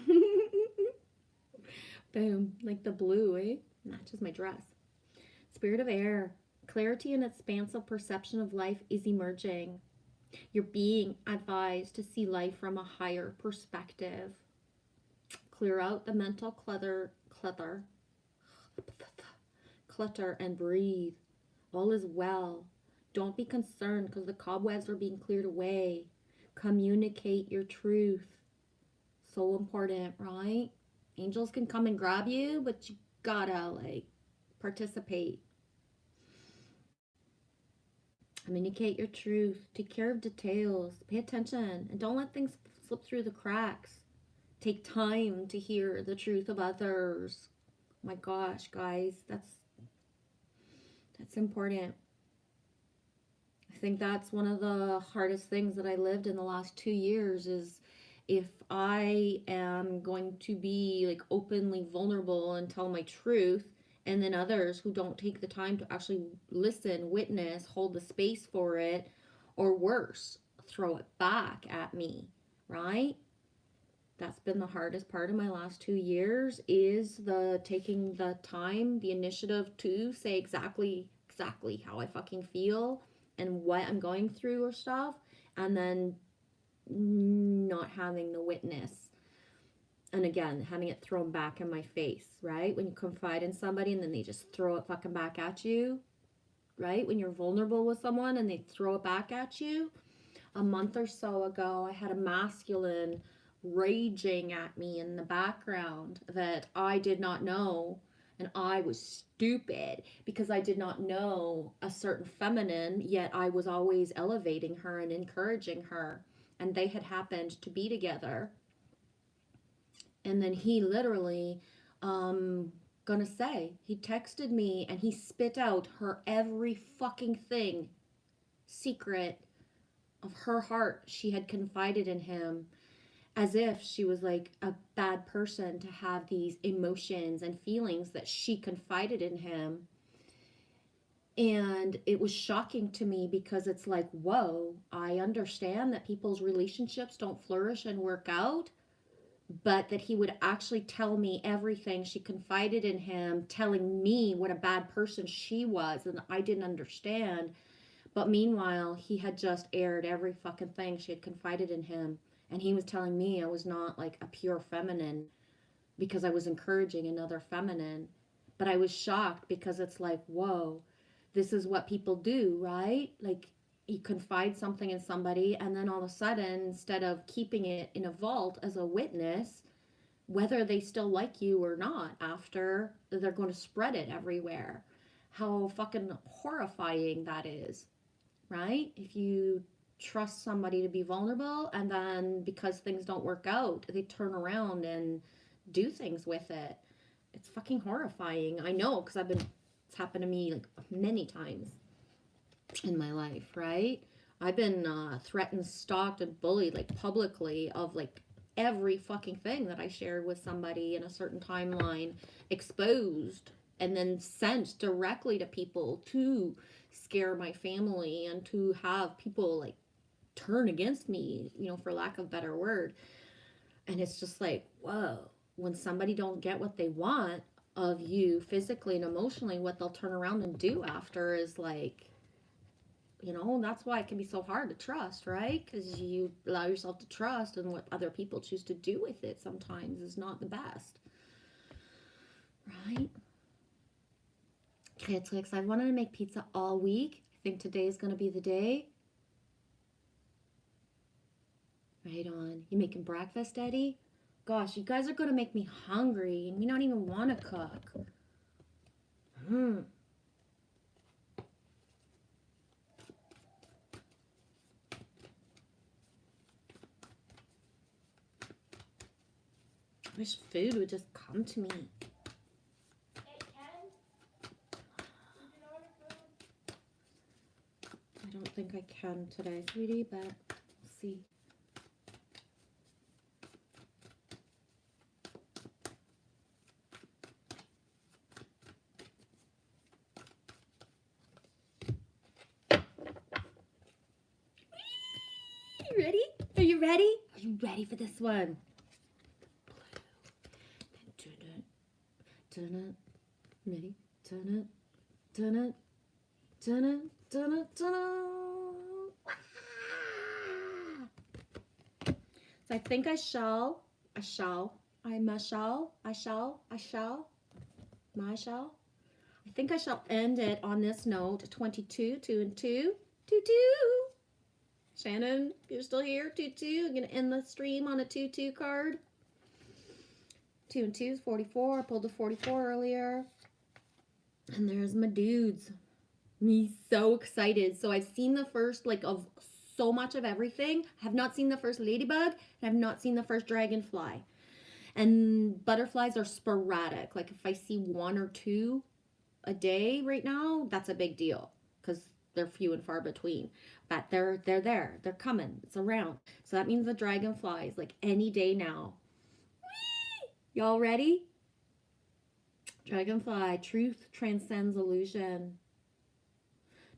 Boom, like the blue, eh? Matches my dress. Spirit of air. Clarity and expansive perception of life is emerging. You're being advised to see life from a higher perspective. Clear out the mental clutter, and breathe. All is well. Don't be concerned because the cobwebs are being cleared away. Communicate your truth. So important, right? Angels can come and grab you, but you gotta like participate. Communicate your truth. Take care of details. Pay attention and don't let things slip through the cracks. Take time to hear the truth of others. Oh my gosh, guys, that's important. I think that's one of the hardest things that I lived in the last 2 years is if I am going to be like openly vulnerable and tell my truth, and then others who don't take the time to actually listen, witness, hold the space for it, or worse, throw it back at me, right? That's been the hardest part of my last 2 years is the taking the time, the initiative to say exactly how I fucking feel and what I'm going through or stuff, and then not having the witness. And again, having it thrown back in my face, right? When you confide in somebody and then they just throw it fucking back at you, right? When you're vulnerable with someone and they throw it back at you. A month or so ago, I had a masculine raging at me in the background that I did not know. And I was stupid because I did not know a certain feminine, yet I was always elevating her and encouraging her. And they had happened to be together. And then he literally, he texted me and he spit out her every fucking thing, secret of her heart. She had confided in him as if she was like a bad person to have these emotions and feelings that she confided in him. And it was shocking to me because it's like, whoa, I understand that people's relationships don't flourish and work out, but that he would actually tell me everything. She confided in him, telling me what a bad person she was, and I didn't understand. But meanwhile, he had just aired every fucking thing. She had confided in him. And he was telling me I was not like a pure feminine because I was encouraging another feminine. But I was shocked because it's like, whoa, this is what people do, right? Like you confide something in somebody and then all of a sudden, instead of keeping it in a vault as a witness, whether they still like you or not after, they're going to spread it everywhere. How fucking horrifying that is, right? If you trust somebody to be vulnerable and then because things don't work out, they turn around and do things with it. It's fucking horrifying. I know, because it's happened to me like many times in my life, right? I've been threatened, stalked, and bullied like publicly of like every fucking thing that I shared with somebody in a certain timeline, exposed and then sent directly to people to scare my family and to have people like turn against me, for lack of a better word. And it's just like, whoa, when somebody don't get what they want of you physically and emotionally, what they'll turn around and do after is like, that's why it can be so hard to trust, right? Because you allow yourself to trust, and what other people choose to do with it sometimes is not the best, right? Okay, it's like, I've wanted to make pizza all week. I think today is going to be the day. Right on. You making breakfast, Eddie? Gosh, you guys are going to make me hungry and me not even want to cook. I wish food would just come to me. I don't think I can today, sweetie, but we'll see. Ready? Are you ready? Are you ready for this one? Turn it. Ready? Turn it. Turn it. Turn it. Turn it. Turn it. So I think I shall. My shall. I think I shall end it on this note. 22, 2 and 2. 2, 2. Shannon, you're still here? 2, 2. I'm going to end the stream on a 2, 2 card. 2 and 2 is 44. I pulled a 44 earlier. And there's my dudes. Me so excited. So I've seen the first, of so much of everything. I have not seen the first ladybug. And I've not seen the first dragonfly. And butterflies are sporadic. Like if I see 1 or 2 a day right now, that's a big deal. Because they're few and far between. But they're there. They're coming. It's around. So that means the dragonflies, like any day now. Whee! Y'all ready? Dragonfly, truth transcends illusion.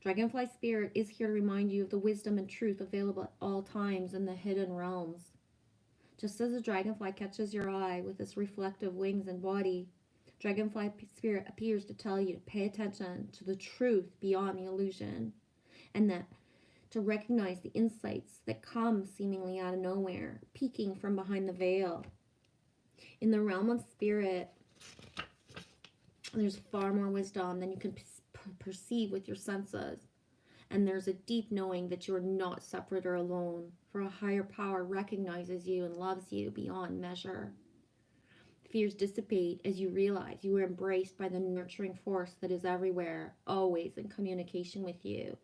Dragonfly spirit is here to remind you of the wisdom and truth available at all times in the hidden realms. Just as a dragonfly catches your eye with its reflective wings and body, dragonfly spirit appears to tell you to pay attention to the truth beyond the illusion, and that to recognize the insights that come seemingly out of nowhere, peeking from behind the veil. In the realm of spirit, there's far more wisdom than you can perceive with your senses. And there's a deep knowing that you are not separate or alone, for a higher power recognizes you and loves you beyond measure. Fears dissipate as you realize you are embraced by the nurturing force that is everywhere, always in communication with you.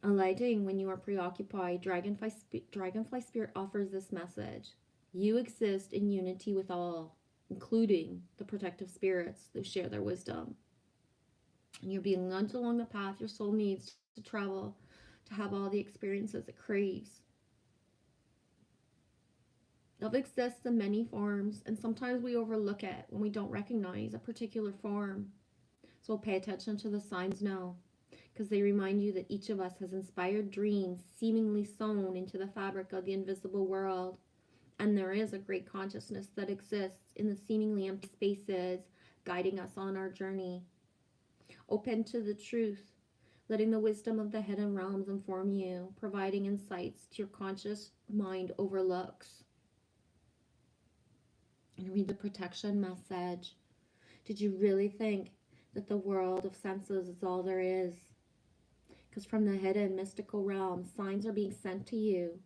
Alighting when you are preoccupied, Dragonfly Spirit offers this message. You exist in unity with all, including the protective spirits who share their wisdom. And you're being nudged along the path your soul needs to travel, to have all the experiences it craves. Love exists in many forms, and sometimes we overlook it when we don't recognize a particular form. So pay attention to the signs now, because they remind you that each of us has inspired dreams seemingly sewn into the fabric of the invisible world. And there is a great consciousness that exists in the seemingly empty spaces, guiding us on our journey. Open to the truth, letting the wisdom of the hidden realms inform you, providing insights to your conscious mind overlooks. And read the protection message. Did you really think that the world of senses is all there is? Because from the hidden mystical realm, signs are being sent to you.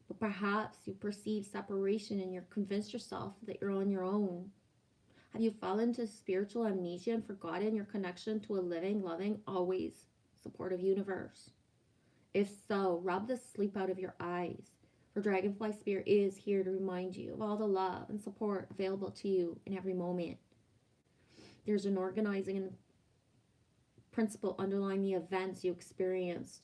But perhaps you perceive separation and you're convinced yourself that you're on your own. Have you fallen into spiritual amnesia and forgotten your connection to a living, loving, always supportive universe? If so, rub the sleep out of your eyes. For Dragonfly Spirit is here to remind you of all the love and support available to you in every moment. There's an organizing principle underlying the events you experienced,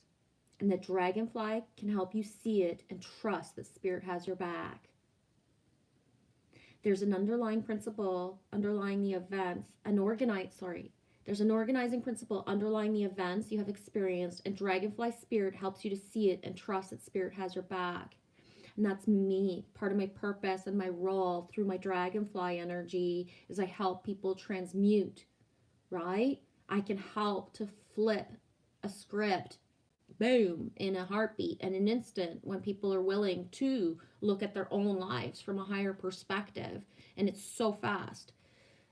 and the Dragonfly can help you see it and trust that Spirit has your back. There's an underlying principle underlying the events, there's an organizing principle underlying the events you have experienced, and Dragonfly Spirit helps you to see it and trust that Spirit has your back. And that's me. Part of my purpose and my role through my dragonfly energy is I help people transmute, right? I can help to flip a script, boom, in a heartbeat, in an instant, when people are willing to look at their own lives from a higher perspective. And it's so fast.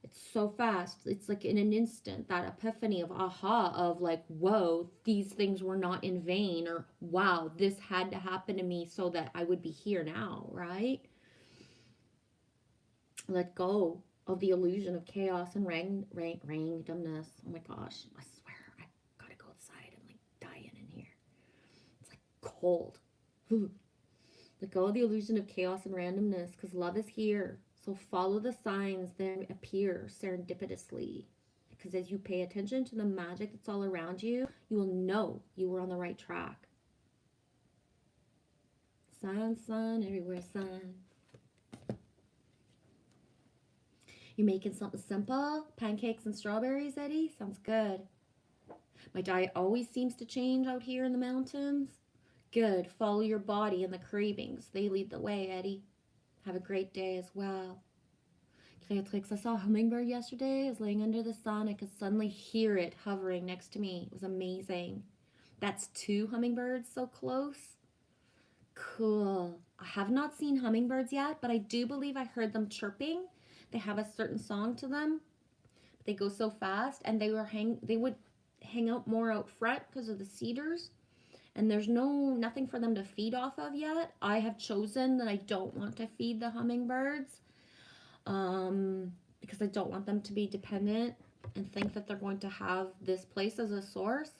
It's so fast. It's like in an instant, that epiphany of aha, of like, whoa, these things were not in vain, or wow, this had to happen to me so that I would be here now, right? Let go of the illusion of chaos and randomness. Oh my gosh, I swear, I gotta go outside. I'm like dying in here. It's like cold. Let go of the illusion of chaos and randomness, because love is here. So follow the signs that appear serendipitously. Because as you pay attention to the magic that's all around you, you will know you were on the right track. Sun, sun, everywhere, sun. You making something simple? Pancakes and strawberries, Eddie? Sounds good. My diet always seems to change out here in the mountains. Good. Follow your body and the cravings. They lead the way, Eddie. Have a great day as well. Creatrix, I saw a hummingbird yesterday. I was laying under the sun. I could suddenly hear it hovering next to me. It was amazing. That's 2 hummingbirds so close. Cool. I have not seen hummingbirds yet, but I do believe I heard them chirping. They have a certain song to them. They go so fast, and they would hang out more out front because of the cedars. And there's nothing for them to feed off of yet. I have chosen that I don't want to feed the hummingbirds because I don't want them to be dependent and think that they're going to have this place as a source,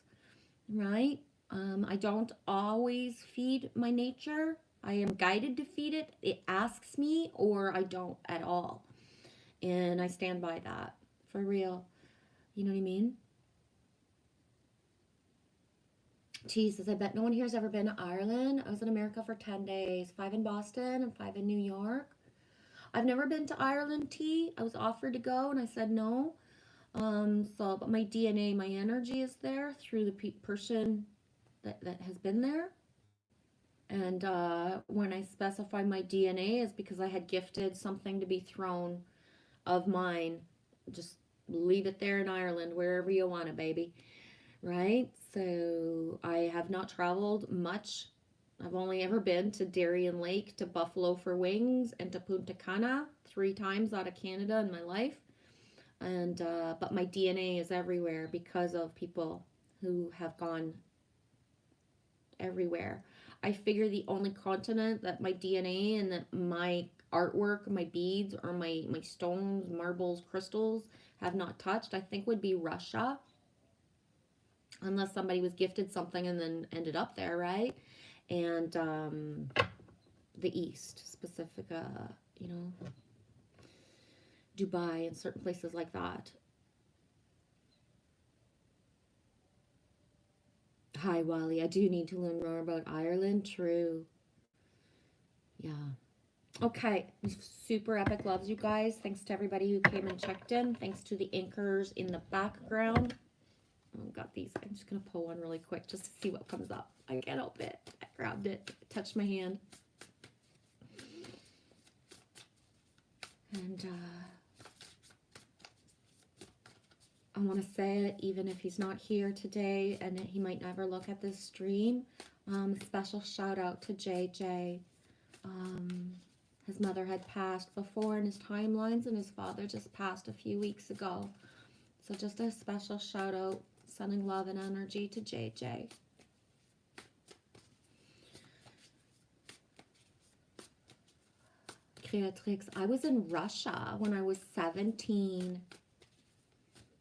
right? I don't always feed my nature. I am guided to feed it. It asks me, or I don't at all. And I stand by that, for real. You know what I mean? Jesus, I bet no one here has ever been to Ireland. I was in America for 10 days, 5 in Boston and 5 in New York. I've never been to Ireland, T. I was offered to go and I said no. But my DNA, my energy is there through the person that has been there. And when I specify my DNA is because I had gifted something to be thrown of mine. Just leave it there in Ireland, wherever you want it, baby. Right? So I have not traveled much. I've only ever been to Darien Lake, to Buffalo for Wings, and to Punta Cana 3 times out of Canada in my life. And but my DNA is everywhere because of people who have gone everywhere. I figure the only continent that my DNA and that my artwork, my beads, or my stones, marbles, crystals have not touched, I think would be Russia. Unless somebody was gifted something and then ended up there, right? And the East, specific, Dubai and certain places like that. Hi, Wally. I do need to learn more about Ireland. True. Yeah. Okay. Super epic loves, you guys. Thanks to everybody who came and checked in. Thanks to the anchors in the background. I've got these. I'm just going to pull one really quick just to see what comes up. I can't help it. I grabbed it. It touched my hand. And I want to say it, even if he's not here today and he might never look at this stream. Special shout out to JJ. His mother had passed before in his timelines, and his father just passed a few weeks ago. So just a special shout out, sending love and energy to JJ. Creatrix, I was in Russia when I was 17.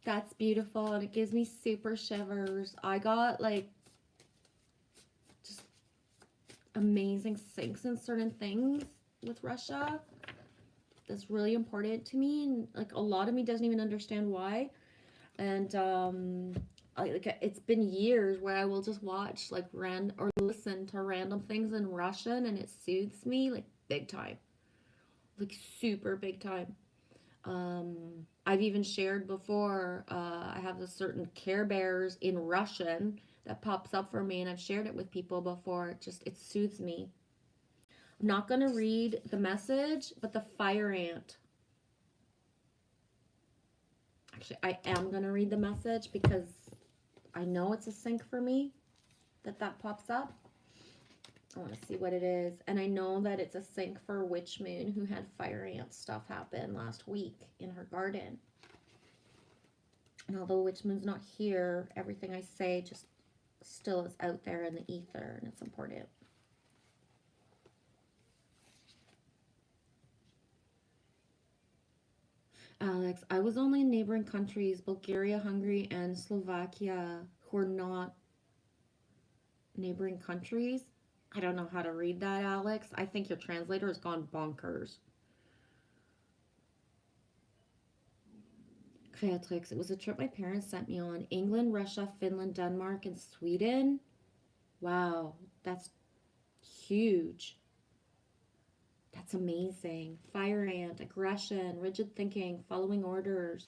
That's beautiful, and it gives me super shivers. I got like just amazing syncs in certain things with Russia. That's really important to me, and like a lot of me doesn't even understand why. And it's been years where I will just watch like or listen to random things in Russian, and it soothes me like big time. like super big time. I've even shared before, I have a certain Care Bears in Russian that pops up for me, and I've shared it with people before. It soothes me. I'm not going to read the message, but the fire ant. Actually, I am going to read the message because I know it's a sync for me that pops up. I want to see what it is. And I know that it's a sync for Witch Moon, who had fire ant stuff happen last week in her garden. And although Witch Moon's not here, everything I say just still is out there in the ether, and it's important. Alex, I was only in neighboring countries, Bulgaria, Hungary, and Slovakia, who are not neighboring countries. I don't know how to read that, Alex. I think your translator has gone bonkers. Creatrix, it was a trip my parents sent me on. England, Russia, Finland, Denmark, and Sweden. Wow, that's huge. That's amazing. Fire ant, aggression, rigid thinking, following orders.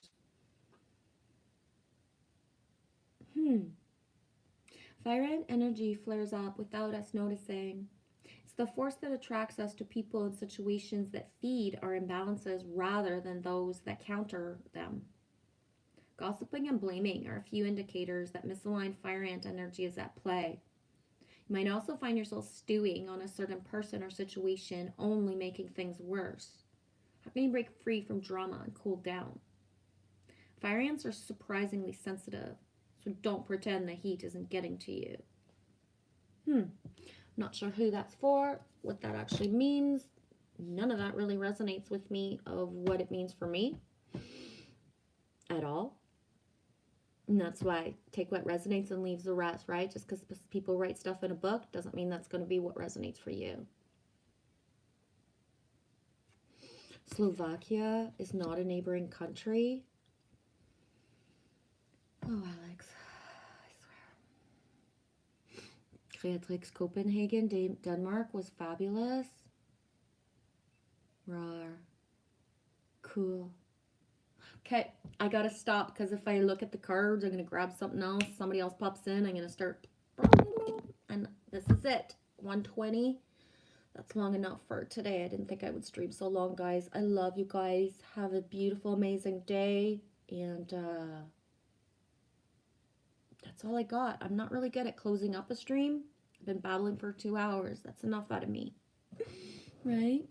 Fire ant energy flares up without us noticing. It's the force that attracts us to people and situations that feed our imbalances rather than those that counter them. Gossiping and blaming are a few indicators that misaligned fire ant energy is at play. You might also find yourself stewing on a certain person or situation, only making things worse. How can you break free from drama and cool down? Fire ants are surprisingly sensitive, so don't pretend the heat isn't getting to you. Not sure who that's for, what that actually means. None of that really resonates with me of what it means for me at all. And that's why I take what resonates and leaves the rest, right? Just because people write stuff in a book doesn't mean that's going to be what resonates for you. Slovakia is not a neighboring country. Oh, Alex, I swear. Creatrix, Copenhagen, Denmark was fabulous. Rar. Cool. Okay, I gotta stop because if I look at the cards, I'm gonna grab something else. Somebody else pops in. I'm gonna start. And this is it. 120. That's long enough for today. I didn't think I would stream so long, guys. I love you guys. Have a beautiful, amazing day. And that's all I got. I'm not really good at closing up a stream. I've been babbling for 2 hours. That's enough out of me. Right?